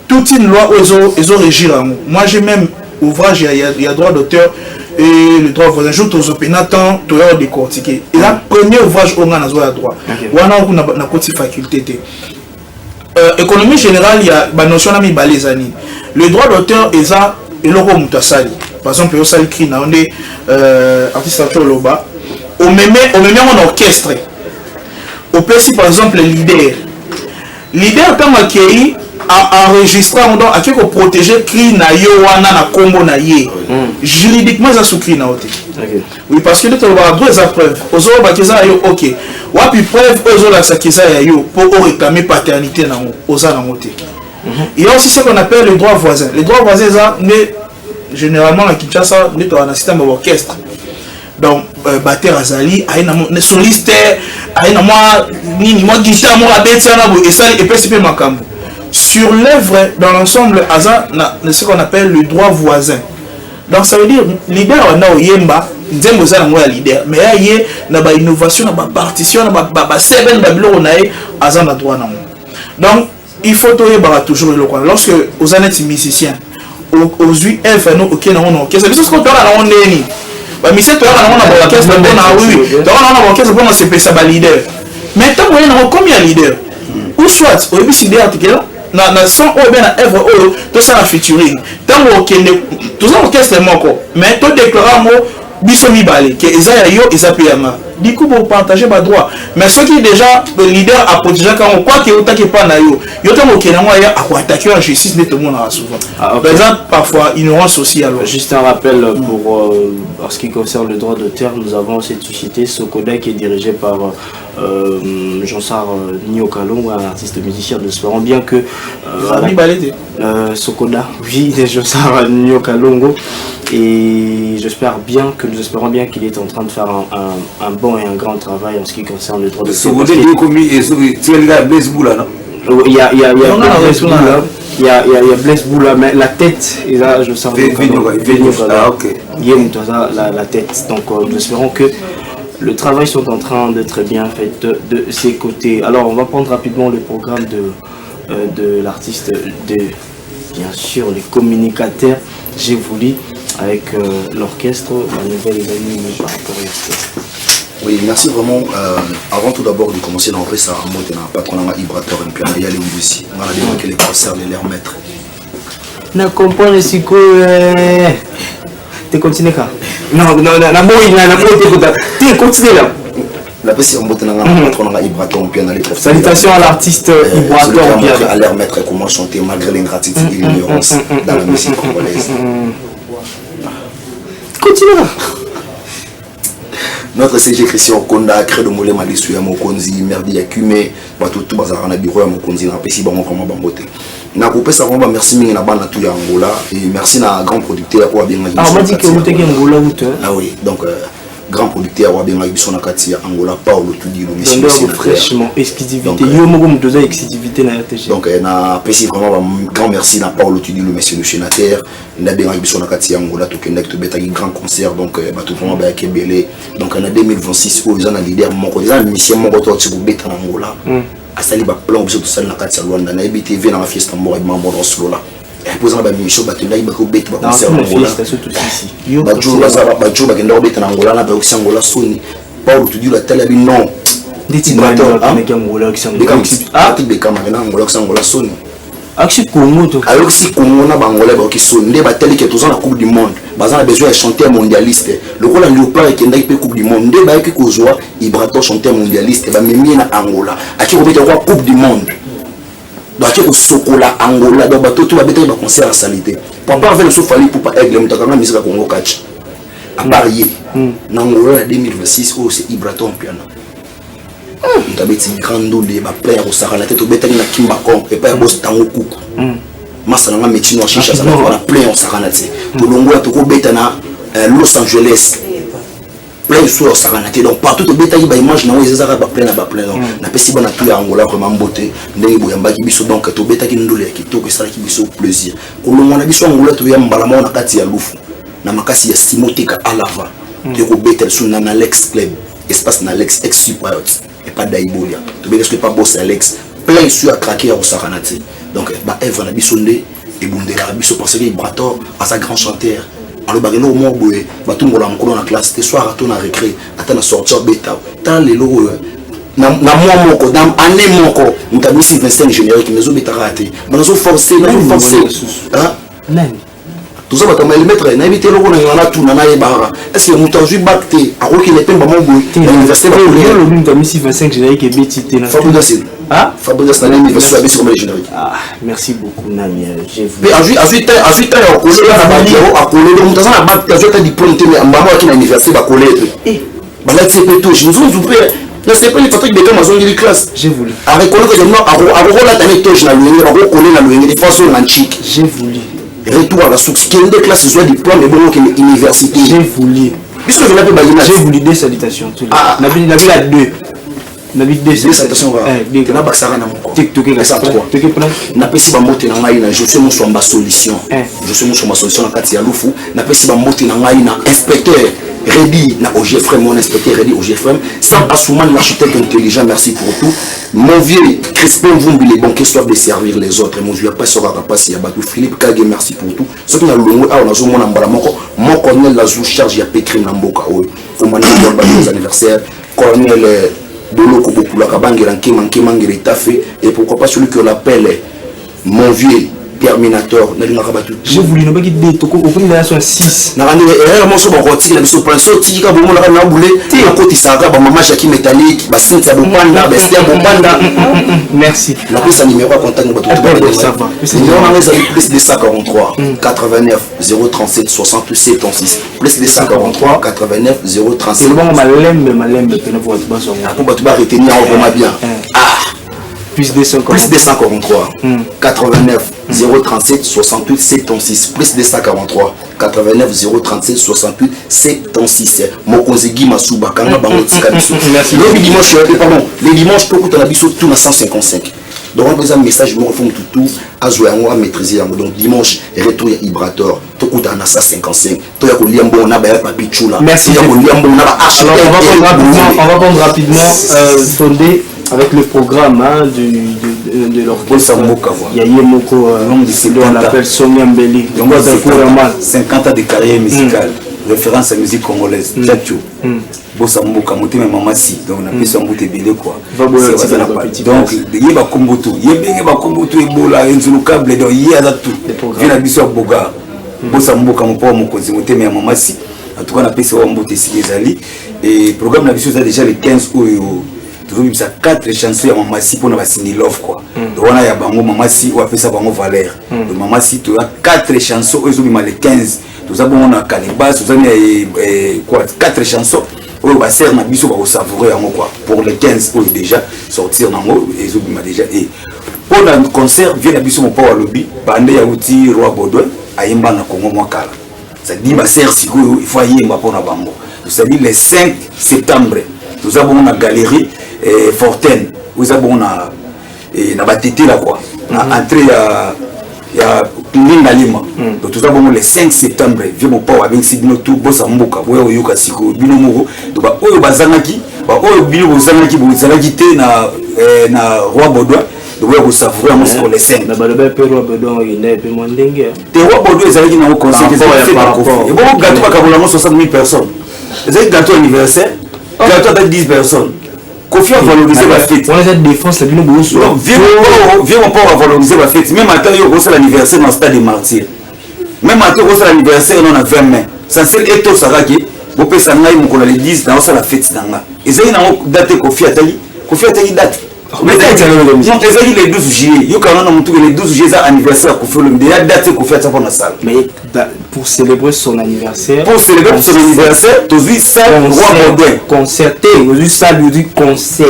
S2: toute une loi aux régir. Moi j'ai même ouvrage il y a droit d'auteur et le droit voisin joue aux opénatants tu as décortiqué et là premier ouvrage on a droit wana na côté faculté économie générale il y a notion na mi balezani le droit d'auteur est ça et le roi mutasali par exemple yo sali cri na onde artiste loba au même en orchestre au PC par exemple leader comme accueilli à enregistrer on doit à protéger cri na yo wana na combo na ye juridiquement ça sous cri na oté oui parce que tu vas avoir deux preuves aux autres bakeza yo OK wa puis preuve aux autres ça keza yo pour réclamer paternité na aux na oté il y a aussi ce qu'on appelle le droit voisin ça mais généralement la Kinshasa n'est pas un système d'orchestre donc batteur azali aina soliste aina moi guitare moi bêtise na bo et ça et puis makambo sur l'œuvre dans l'ensemble aza ce qu'on appelle le droit voisin donc ça veut dire leader on a yemba nzembo za ngo ya leader mais aye na ba innovation na ba partition na ba seven ba bilo na ye aza na droit na donc il faut toujours le coin lorsque aux honnêtes musiciens aux UF no OK na on OK c'est ce qu'on parle na on neni ba mission to na on na orchestre bon na oui to na orchestre bon c'est pesa ba leader mais tant moyen na combien leader ou soit au BCD article na son ou bien na œuvre ou tout ça na featuring tant OK tout ça orchestre moko mais to déclarer mo biso mibale que ezaya yo ezapiyama du coup pour partager ba droit mais ceux qui déjà le leader a protégé quand quoi que otaki pas na yo tamo ke na moi ya attaquer en justice net tout le monde a souvent par exemple parfois ignorance aussi alors
S3: juste un rappel pour en ce qui concerne le droit d'auteur nous avons cette société Sokoda qui est dirigée par Jean-Sar Nyokalongo un artiste musicien nous espérons bien que Sokoda oui Jean-Sar Nyokalongo et j'espère bien que nous espérons bien qu'il est en train de faire un bon et un grand travail en ce qui concerne le droit de l'auteur. Il y a Blaise Boula, mais la tête, et là je sens la tête. Donc nous espérons que le travail sont en train d'être bien fait de ses côtés. Alors on va prendre rapidement le programme de l'artiste, bien sûr les communicateurs, j'ai voulu avec l'orchestre, la nouvelle évaluée par l'orchestre.
S1: Oui, merci vraiment. Avant tout d'abord de commencer dans ça, moi je suis patron de Vibrateur et puis il y a les aussi. On a démarqué les concerts, les leurs maîtres.
S3: Na comprendre si que tu continues quand? Non, tu continues là.
S1: La PC en botte patron de Vibrateur et puis on a les profs.
S3: Salutations à l'artiste Vibrateur et
S1: à leurs maîtres comment chanter malgré l'ingratitude et l'ignorance dans la musique congolaise.
S3: Continue là.
S1: notre CG Christian Okonda Credo Mole Malisu ya Mokonzi Merdi ya Kume bato tout bazara na bureau ya Mokonzi na pesi bango vraiment bangote na kopesa vraiment merci mingi na bana tout ya Angola et merci na grand producteur kwa bien
S3: on m'a dit que vous étiez Angola ou toi
S1: ah oui donc grand producteur wa bien biso na kati ya Angola Paulo Tudi le monsieur
S3: fraîchement exclusivité yo moko mutoza exclusivité na RTG
S1: donc na pesi vraiment grand merci na Paulo Tudi le monsieur le sénateur na bien biso na kati ya Angola to kenda to beta grand concert donc bato vraiment ba kebele donc en 2026 aux gens leader moko déjà mission moko to tsi beta na Angola asali ba plan biso to sala na kati ya Luanda na BTV na fiesta moko ba mambo solo là pour exemple ba mission bato là ba ko beta ba concert na Angola bajo bakenda ko beta na Angola na ba ko Angola soni Paulo Tudi la tala bi non
S3: nditi bato na Angola ki Angola
S1: tout be kama na Angola ko Angola soni
S3: Axi Congo to
S1: alors si Congo na Bangola ba ki soni nde ba tali ke tous en la coupe du monde bazana besoin de chanter mondialiste le rôle en léopard qui ndai pe coupe du monde nde ba ki ko joa Ibrato chanter mondialiste ba memi na Angola aki ko beta ko coupe du monde donc ko sokola Angola donc bato tout ba beta ba concert à salité papa avec le sofali pour pas aigle mutakanga musique Congo catch à parier na Angola 2026 oh c'est Ibrato piano ntabeti grando le ba player au Sahara la tête au betani na Kimba Kong et pas boss tango kuku masa nga metino shisha ça va player au Sahara la tête to longola to ko betana Los Angeles player sur Sahara la tête donc partout to betani ba image na weza ba player donc na pesi bana tout ya Angola vraiment beauté ndenge boyamba ki biso donc to betaki ndole ya kitoko sala ki biso plaisir ko longola biso Angola to ya mbala na kati ya lufu na makasi ya Simotika Alava to ko betel sur na Alex Club espace na Alex ex Superhot et pas d'Aibolia. Tu veux que pas boss Alex plein sur à craquer au Saranati. Donc bah Eve na bisonde et bundela biso parce que Ibrato à sa grand chanteur. Alors bah le mot boé bah tout ngola mkolo na classe te soir à ton récré atana sortir bêta. Tant les lo na moi moko dans année moko mutabisi 25 générique mais zo bêta raté. Mais zo forcer hein
S3: même
S1: tout ça va te mettre na éviter le rôle na tout na yebara est-ce que mutanju bakte a roki les pemba mongo l'université va
S3: le lui t'as mis 25 générique et bétité na
S1: Fabrice
S3: ah
S1: Fabrice na l'université va sur comme générique
S3: ah merci beaucoup Nami j'ai vu
S1: mais ensuite à coller là na bandiero à coller le mutaza na bakte a jota diplôme te mais mbamo qui na université va coller bala tse peto je nous on peut là c'est pas les patrick de comme azongi classe
S3: j'ai voulu
S1: a reconnaître que non a rola tane toje na luenge a coller na luenge de façon antique
S3: j'ai voulu
S1: retour à la source qui est une classe soit diplôme et bon que l'université
S3: j'ai voulu
S1: puisque je n'avais pas
S3: j'ai voulu des salutations Nabi la deux Nabi deux
S1: salutations na baksara na moko
S3: TikTok et ça 3
S1: na pesi ba mote na ngai na je suis mon somba solution je suis mon somba solution na kati ya lufu na pesi ba mote na ngai na inspecteur Redi na OGFM mon inspecteur Redi OGFM sans Assouman l'architecte intelligent merci pour tout mon vieux Crispin Vumbi les banquiers soif de servir les autres mon vieux pas sera capacité ya batou Philippe Kage merci pour tout ce qui na longo a on a zo mona mbala moko mon colonel la zou charge ya pétri na mboka o faut mani ba nos anniversaires colonel Boloko Bokula Kabangera Nkema Ngere Tafé et pourquoi pas celui que l'appelle mon vieux Terminator
S3: j'ai voulu ne pas quitter toko au premier son 6
S1: na rande erreur moso ba roti la biso plan so tika bo mona na boulé te ko tisaka ba mama Jackie métallique ba sentia bopanda ba stia bopanda
S3: merci
S1: la prise numéro à contact ba tout
S3: ça va
S1: numéro na les plus de 143 89 037 67 6 plus de 143 89 037
S3: c'est bon malembe pena pour ba so
S1: pour ba tu ba retenir vraiment bien
S3: plus de
S1: 143 89 037 68 76 plus de 143 89 037 68 76 Mokonzi Guima Souba Kanga Bango Tika Biso le dimanche pardon les dimanches pour que tu as biso tout na 155 donc on a besoin message me refont tout à jouer à maîtriser donc dimanche retour ya Ibrator tout coûte na 155 to ya ko liambo na ba papi chula
S3: merci
S1: ya ko liambo na ba
S3: on va prendre rapidement fondé avec le programme de leur
S5: Bossa Mboka.
S3: Il y a Yemoko, on l'appelle Sonia Mbeli.
S5: Donc, 50 ans de carrière musicale, référence à la musique congolaise. Tchatcho. Bossa Mboka, Mouté Mamasi. Donc, on a fait son bout de bélé quoi. Donc, il y a Komboto. Il y a Komboto, Ebola, Enzulu Kable, donc il y a tout. Viens à Bissau Boga. Bossa Mboka, mon pauvre Mokozi, Mouté Mamasi. En tout cas, on a fait son bout de Sigezali. Et le programme de la Bissau, c'est déjà le 15 août. Tu as 4 chansons à Mamasi pour nous signer love quoi. Donc on a ya bango Mamasi ou appelle ça bango Valère. Donc Mamasi tu as 4 chansons ils ont mis les 15. Tout ça bon on a Kalibas, vous avez quoi 4 chansons oyo ba ser na biso ba savourer yango quoi pour les 15 oyo déjà sortir nango ezobima déjà et pour le concert vient na biso mopa wa lobby bande ya uti Roi Baudouin ayemba na Congo mwakala ça dit ba ser sikoyo il faut ayemba pona bango ça dit le 5 septembre nous avons na galerie Forten nous avons na batete là quoi na entrée ya Linga Lima donc tout ça bon le 5 septembre vieux mon papa avec Sidino tout bossa mboka boya oyoka siko bino moko donc ba oyo bazangaki ba oyo bino bozangaki bozalaki te na Roi Baudouin donc boya ko savourer mo sur les 5
S3: na baloba pe Roi Baudouin il est peu moins ndenge
S5: te Roi Baudouin ezalaki na concert et bon gâteau ka kabula 60 000 personnes ezalaki gâteau anniversaire gâteau avec 10 personnes Kofi a valorisé la fête.
S3: On a cette défense, viens
S5: mon père a valorisé la fête. Même à temps, il y a l'anniversaire dans le stade des martyrs. Même à temps, il y a l'anniversaire dans la 20 mai. Ça c'est l'étau Saraki. Vous pouvez s'en aller, mon collègue 10 dans la fête. Et ça, il y a une date Kofi a taillé. Kofi a taillé date. Mais c'est le 12 juillet. Il y a le 12 juillet, anniversaire Kofi Olomide. Il y a date Kofi a taillé dans la salle.
S3: Mais pour célébrer son anniversaire.
S5: Pour célébrer son anniversaire, tu as vu ça, Roi Baudouin.
S3: Concerté, tu as vu ça, tu as vu concert.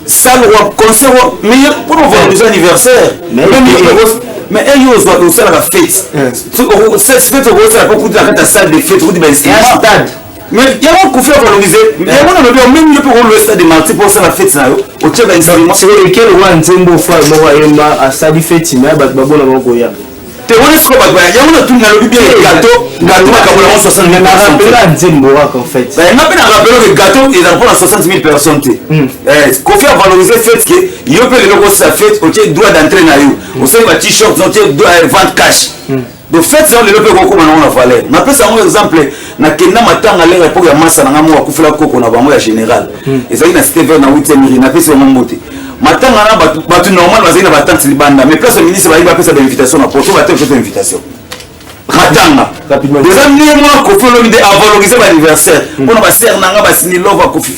S5: Ça, le concert, mais pour nous voir les anniversaires. Mais elle doit aussi à la fête. Cette fête, on va beaucoup de la salle de fête, on dit, c'est un stade. Mais il y a un coup à valoriser. Il y a un même mieux pour le stade de Marty pour ça la fête. Au tient d'un instrument.
S3: C'est lequel on a un tempo fois, on a à ça du fête, il y a un babou dans mon goya.
S5: Tu vois ce qu'on va faire. Il y a un tout le bien gâteau à 60 000 personnes.
S3: Il y a un tempo en fait.
S5: Il y a un rappel que gâteau ils en font 60 000 personnes. Kofi a valorisé le fait que il y a le logo sa fête, au tient droit d'entrée na yo. Au sein de t-shirt, on tient vente cash. De fait, c'est le logo qu'on a valeur. On appelle ça un exemple. Na kenda matanga à l'époque ya massa na ngamu wa kufula koko na bango ya général. Et ça il a Steven na 8e miri na pesa mongote. Matanga na batu normal bazina batante libanda mais place ministre ba iba pesa d'invitation na poto batante cette invitation. Matanga rapidement. Des amis moi Kofi Olomide a valorisé l'anniversaire. Pour ba ser nanga ba sini love ba Kofi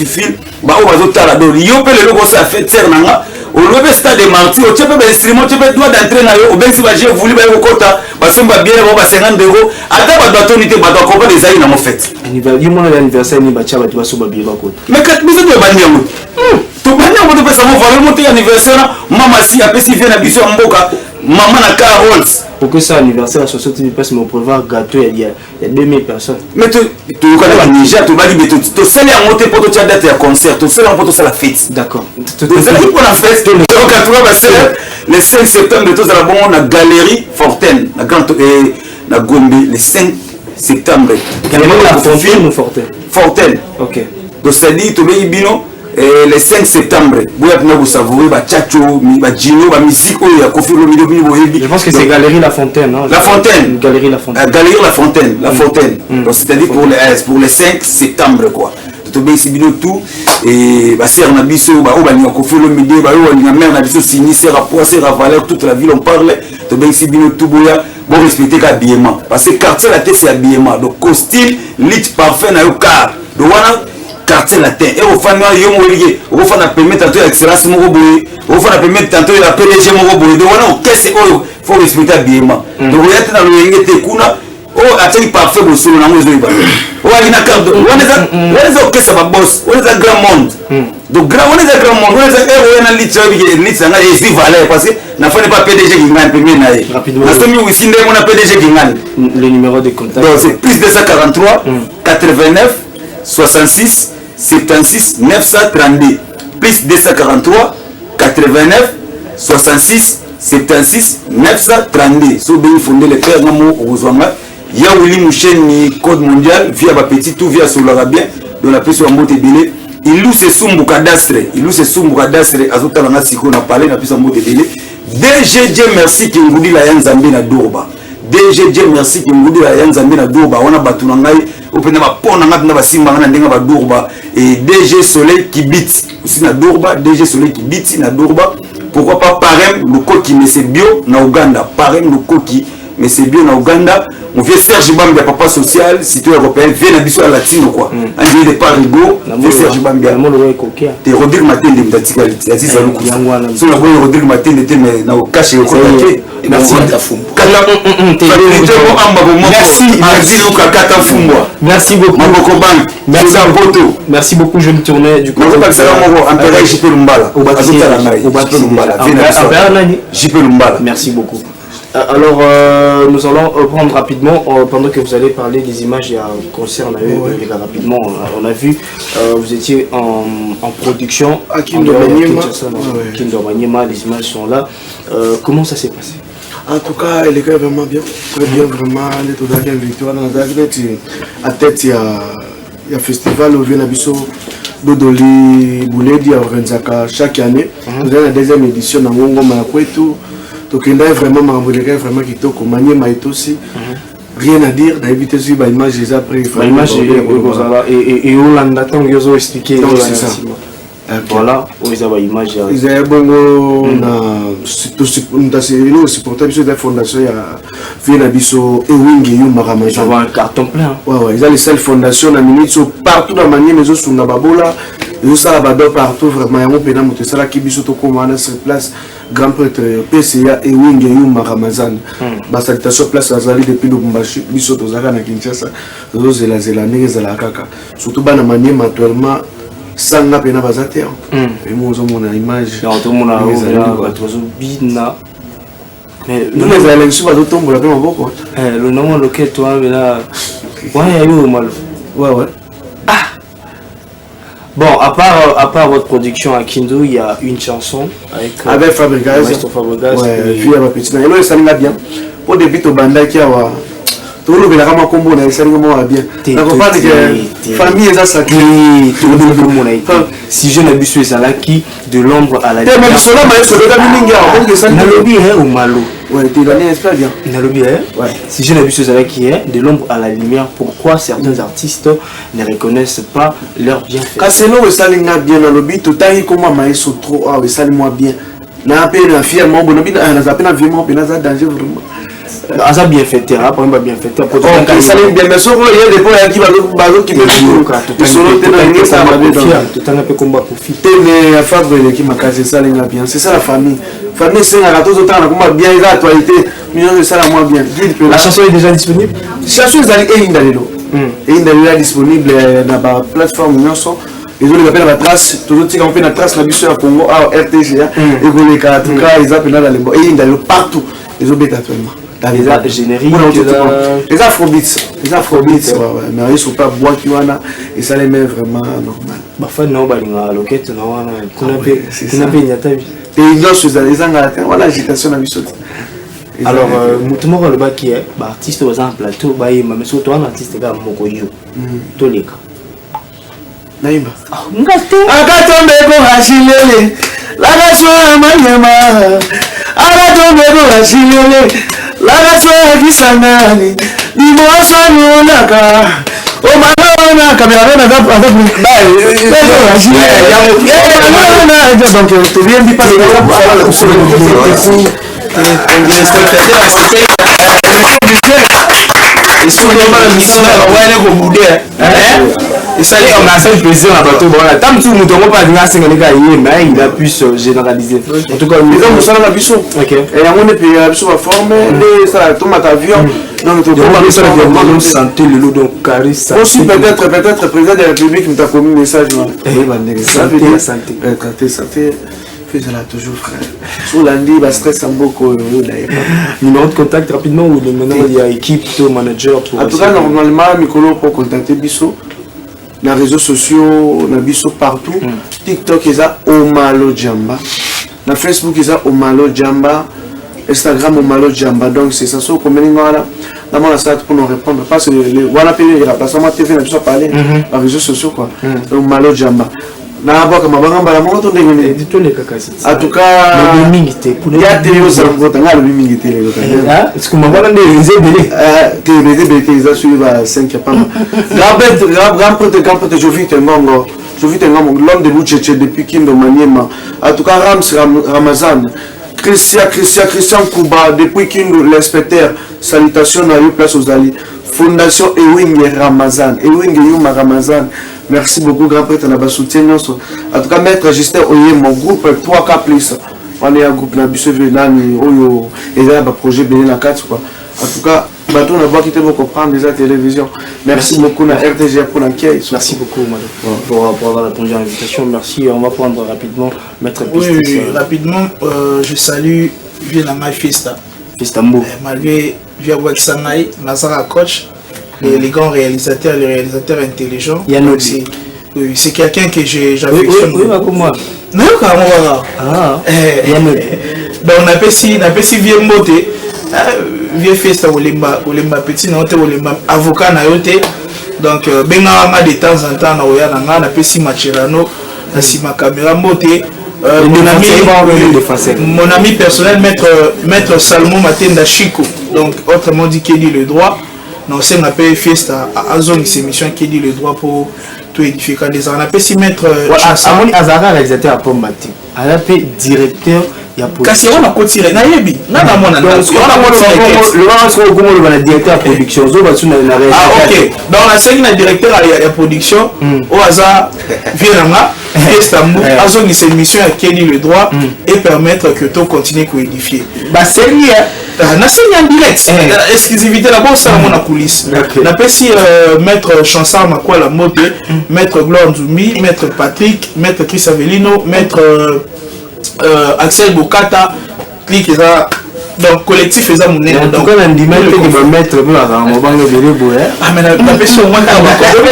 S5: Fil ba o bazotala do yo pe le logo ça fait ser nanga au lever stade de Marty au tchepe instrument tchepe droit d'entrée na yo au ben si ba j'ai voulu ba kota ba somba bien ba 50 euros ata ba doit tonité ba doit comprendre les aïe na mo fête.
S3: Anniversaire mon anniversaire ni ba tcha ba tu ba somba bien ba kota.
S5: Mais quand biso de banyango to banyango to pesa mo valeur monter anniversaire mama si apesi vient na biso mboka maman na Carol
S3: pour que ça anniversaire à 60 000 personnes mais prévoir gâteau il y a 2000 personnes.
S5: Mais tu connais pas déjà tu vas dire mais tu sais en monter pour tu date à concert tu sais en pour ça la fête.
S3: D'accord.
S5: Tu sais pour la fête donc quand tu vas passer le 5 septembre tout ça la bon na galerie Forten na grande na Gombe le 5 septembre.
S3: Galerie la Fontaine ou Forten?
S5: Forten.
S3: OK.
S5: Donc ça dit tu vais bino le 5 septembre, vous savourer ba tchacho, ba djino, ba musique ya Kofi Olomide
S3: je pense que c'est Galerie La Fontaine, non?
S5: La Fontaine.
S3: Galerie La Fontaine.
S5: Galerie La Fontaine, La Fontaine. Donc c'est-à-dire pour le 5 septembre quoi. Tu bien si bino tout et ba ser na biso ba o ba ni Kofi Olomide ba o ni mère na biso sini ser à poids ser à valeur toute la ville on parle. Tu bien si bino tout boya bon respecter l'habillement parce que quartier la tête c'est habillement donc costume, lit parfait na yo car. Donc voilà quartier latin et au fan yo molié au fan a permettre tantôt excellence moko boye au fan a permettre tantôt la PDG moko boye donc voilà qu'est-ce que faut respecter habillement donc il y a dans le yengete kuna oh ateli parfait bo solo na mozo iba oh ina carte on est qu'est-ce ba boss on est un grand monde donc grand on est un grand monde on est un na lit na et si valeur parce que na fa pas PDG qui m'a imprimé na rapidement parce que mi aussi ndé mon PDG qui m'a
S3: le numéro de contact
S5: donc c'est plus 243 89 66 76 932 plus 243 89 66 76 932 so bien fondé le père Namo Ozwanga ya Willy Mouchen ni code mondial via ba petit tout via sur l'arabien de la piste en moté belé il loue ses sumbu cadastre azotala na siko na parler na piste en moté belé DG merci qui ngudi la yanzambe na Durba DG merci qui ngudi la yanzambe na Durba wana batuna ngai opena ba pona ngati na basimba ngana ndenga ba Durba et DG Soleil qui bit aussi na Durba DG Soleil qui bit na Durba pourquoi pas Parem le coki mais c'est bio na Uganda Parem le coki mais c'est bio na Uganda mon vieux Serge Bambia papa social citoyen européen vient na biso à latino quoi un de Parigo vieux Serge Bambia te Rodrigue Matende mtatika Aziz Aluku so na boy Rodrigue Matende te mais na caché au côté merci
S3: Merci beaucoup. Merci beaucoup, je me tournais du coup. Merci beaucoup. Alors, nous allons prendre rapidement, pendant que vous allez parler des images, il y a un concert, on a eu, rapidement, on a vu, vous étiez en production à Kinder Maniema, les images sont là. Comment ça s'est passé?
S4: En tout cas, il est vraiment bien, très bien, vraiment, les tout d'accord victoire, à tête, il y a un festival au Viennabiso, Dodoli, Bouledi, à Renzaka, chaque année, nous avons la deuxième édition dans Mongo Marakwetu. Donc il y a vraiment vraiment qui t'a Maniema est aussi rien à dire d'habiter sur l'image des après
S3: l'image et Hollande tant qu'ils ont expliqué
S4: c'est ça.
S3: Voilà, ils ont l'image.
S4: Ils ont bon on supporter de la fondation à Viennabiso et Wingi Marama.
S3: Ça va un carton plein.
S4: Ouais, ils ont les seules fondations à minute partout dans Maniema mais aussi na Babola. Ils ont partout vraiment on peut monter ça là qui biso to commande sur place grand prêtre PCA et Wingi Maramazan. Ba salutation place azali depuis Lubumbashi biso to zaka na Kinshasa. Zo zela neza la kaka. Surtout bana Maniema actuellement sanga pena bazate. Et moi zo mona image.
S3: Tout le monde a bina.
S4: Mais nous les allons sur bateau tombe la vraiment beaucoup.
S3: Le nom local toi mais là ouais yo mal.
S4: Ouais.
S3: Bon, à part votre production à Kindu, il y a une chanson avec
S4: Fabregas.
S3: Ouais,
S4: puis à ma petite. Et là, ça me va bien. Au début, au banda qui a tout le monde a combo, ça me va bien. Donc, on parle de famille et ça, ça qui.
S3: Si je n'ai pas ça qui de l'ombre à la lumière.
S4: Mais cela m'a dit que
S3: Nalobi est au malo.
S4: Ouais, tu l'as bien, j'espère bien.
S3: Nalobi est. Ouais. Si je n'ai pas ça qui est de l'ombre à la lumière, pourquoi certains artistes ne reconnaissent pas leur bienfait?
S4: Quand c'est nous, ça l'est bien Nalobi, tout à l'heure, comment m'a dit trop, ah, ça l'est moi bien. N'a pas eu un fièrement, bon, n'a pas eu un viement, mais n'a pas danger vraiment.
S3: Ça bien fait terrain, pour bien fait terrain.
S4: Ça l'est bien, mais sauf qu'il y a des points qui vont qui me
S3: tout un peu combat pour fille.
S4: Mais Fabre qui m'a cassé ça l'est bien. C'est ça la famille. Famille c'est un gâteau autant comment bien il a actualité. Mais c'est ça la moins bien.
S3: La chanson est déjà disponible.
S4: La chanson est indalilo. Et indalilo est disponible dans la plateforme Nyonso. Ils ont les la trace, tout le monde qui fait la trace la mission à Congo, à RTGA, et vous les cas, tout cas ils appellent dans les bois. Et indalilo partout. Ils ont bêté actuellement.
S3: Les génériques,
S4: les afrobeats, mais ils ne sont pas bois qui wana et ça les met vraiment normal.
S3: Parfois non, balinga loquette non, kuna pe nyata bi.
S4: Et ils ont sur les angles, voilà l'agitation à bisot.
S3: Alors mutumo le ba qui est artiste aux en plateau, ba yima mais surtout un artiste ga moko yo. Toleka.
S4: Naimba.
S3: Ngate.
S4: Akatombe ko hashilele. La nation Maniema. Akatombe ko hashilele. La nation Kisangani. Dimosa nunaka. O manona kamera na donc tu viens de parler ils sont normalement mission ouais ko boudé et ça on a cette pression à bateau voilà tant tout muto pas dinga singa nika mais il a pu se généraliser en tout cas les hommes sont là biso OK et on est puis biso va former les ça tomate avion donc tu vas ça la
S3: santé le lot donc carré ça
S4: aussi peut-être président de la République nous t'a commis message santé fais ça là toujours frère sur lundi va stress en beaucoup
S3: numéro de contact rapidement ou maintenant il y a équipe manager pour
S4: en tout cas normalement Mikolo pour contacter biso dans les réseaux sociaux na biso partout TikTok ils a Omalo Jamba na Facebook ils a Omalo Jamba Instagram Omalo Jamba donc c'est ça so comme voilà dans mon site pour nous répondre parce que voilà payer la plateforme TV na biso parler dans les réseaux sociaux quoi donc Omalo Jamba na boka mabanga la moto ndenge
S3: dit tous les kakasi
S4: en tout cas
S3: le mingité pour
S4: il y a télé au salon ngala le mingité le
S3: ah est-ce que mabanga ndenge zebele
S4: télé ils a suivi à 5 pas grand prêtre Jovite Ngongo l'homme de Lucheche depuis Kindo Maniema en tout cas Ramazan Christian Kuba depuis Kindo l'inspecteur salutations à lui place aux alliés Fondation Ewing Ramazan Yuma Ramazan. Merci beaucoup grand prêtre na ba soutien. En tout cas maître Justin Oye mon groupe 3K plus on est un groupe na biso nani oyo et là ba projet bien la 4 quoi. En tout cas, bateau on va quitter vont comprendre déjà télévision. Merci beaucoup à RTG pour l'accueil.
S3: Merci beaucoup madame pour avoir répondu à l'invitation. Merci. On va prendre rapidement Maître Piste.
S2: Oui, rapidement, je salue Vienama Fiesta.
S3: Fistambo.
S2: Malgré Via Waxanai, Nazara Coach, les grands réalisateurs, les réalisateurs intelligents. Oui, c'est quelqu'un que j'affectionne.
S3: Oui, comme moi.
S2: Non, comment on
S3: ah,
S2: ben, on appelle si vieux moté, vieux Fiesta, ou les petit, non, avocat, donc, ben, de temps en temps, on appelle si Machirano, si ma caméra moté. Mon ami personnel, maître Salomon Matenda Chico, donc autrement dit qui dit le droit. Non, c'est un appel Fiesta à zone ces missions qui dit le droit pour tout édifier. Quand des on appelle si maître
S3: Amoni Azara réalisateur à Pombati, on appelle directeur.
S2: Kasi on a cotiré na yebi na na mona
S3: le directeur de production
S2: ah ok donc on a cinq na directeur de production au hasard viendra Istanbul azongi cette mission à qui dit le droit et permettre que tout continue à édifier
S3: bah c'est lié
S2: na c'est en direct exclusivité là-bas ça mon la coulisse na pesi maître Chansard Makwa la mode maître Gloire Nzumi maître Patrick maître Chris Avelino maître Axel Bokata, clique ça. Donc, collectif faisait mon nez.
S3: Donc, on a dit même que tu vas mettre le blanc dans mon banc de l'ébou.
S2: Ah, mais la personne, on va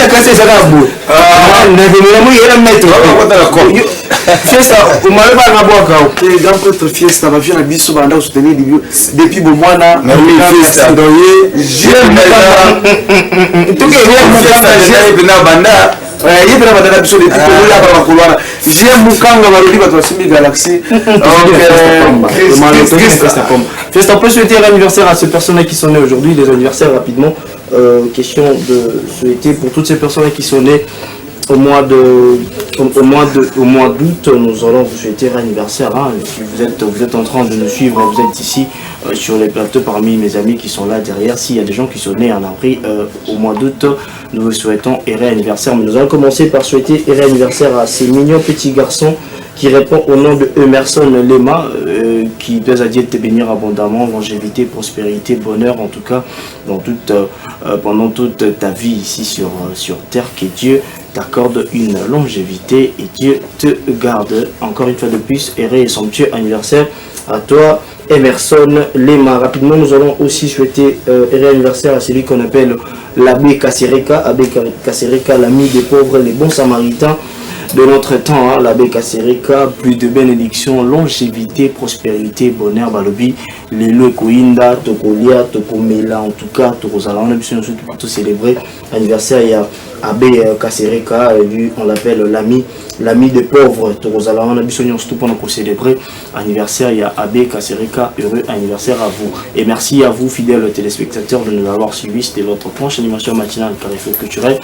S3: casser ça là bout. Ah, on a dit mettre. Fiesta, on m'a pas la boire.
S4: Les grands prêtres Fiesta, ma fille a dit souvent dans soutenir depuis bon mois là.
S5: Fiesta, j'aime bien. Tout que j'aime bien banda.
S4: Il y a des épisodes de Tito, j'aime Mukanga, Marodi, Batosimi Galaxy.
S3: Fiesta, on peut souhaiter l'anniversaire à ces personnes qui sont nées aujourd'hui, les anniversaires rapidement. Question de souhaiter pour toutes ces personnes qui sont nées au mois d'août, nous allons vous souhaiter l'anniversaire. Hein. Si vous êtes en train de nous suivre, vous êtes ici sur les plateaux parmi mes amis qui sont là derrière. S'il y a des gens qui sont nés en avril au mois d'août, nous vous souhaitons heureux anniversaire. Mais nous allons commencer par souhaiter heureux anniversaire à ces mignons petits garçons qui répond au nom de Emerson Lema, qui pèse à Dieu de te bénir abondamment, longévité, prospérité, bonheur, en tout cas, pendant toute ta vie ici sur terre, que Dieu t'accorde une longévité et Dieu te garde. Encore une fois de plus, heureux et somptueux anniversaire à toi, Emerson Lema. Rapidement, nous allons aussi souhaiter heureux anniversaire à celui qu'on appelle l'abbé Kassereka, l'ami des pauvres, les bons samaritains de notre temps, hein, l'abbé Kassereka, plus de bénédictions, longévité, prospérité, bonheur, balobi, les Koinda, Tokolia, Tokomela, en tout cas, Tokozala, on a besoin de tout célébrer. Anniversaire, il y a abbé Kassereka, lui, on l'appelle l'ami des pauvres, Tokozala, on a besoin de tout pendant qu'on célébrer. Anniversaire, il y a abbé Kassereka, heureux anniversaire à vous. Et merci à vous, fidèles téléspectateurs, de nous avoir suivis. C'était votre planche animation matinale Carrefour Culturel.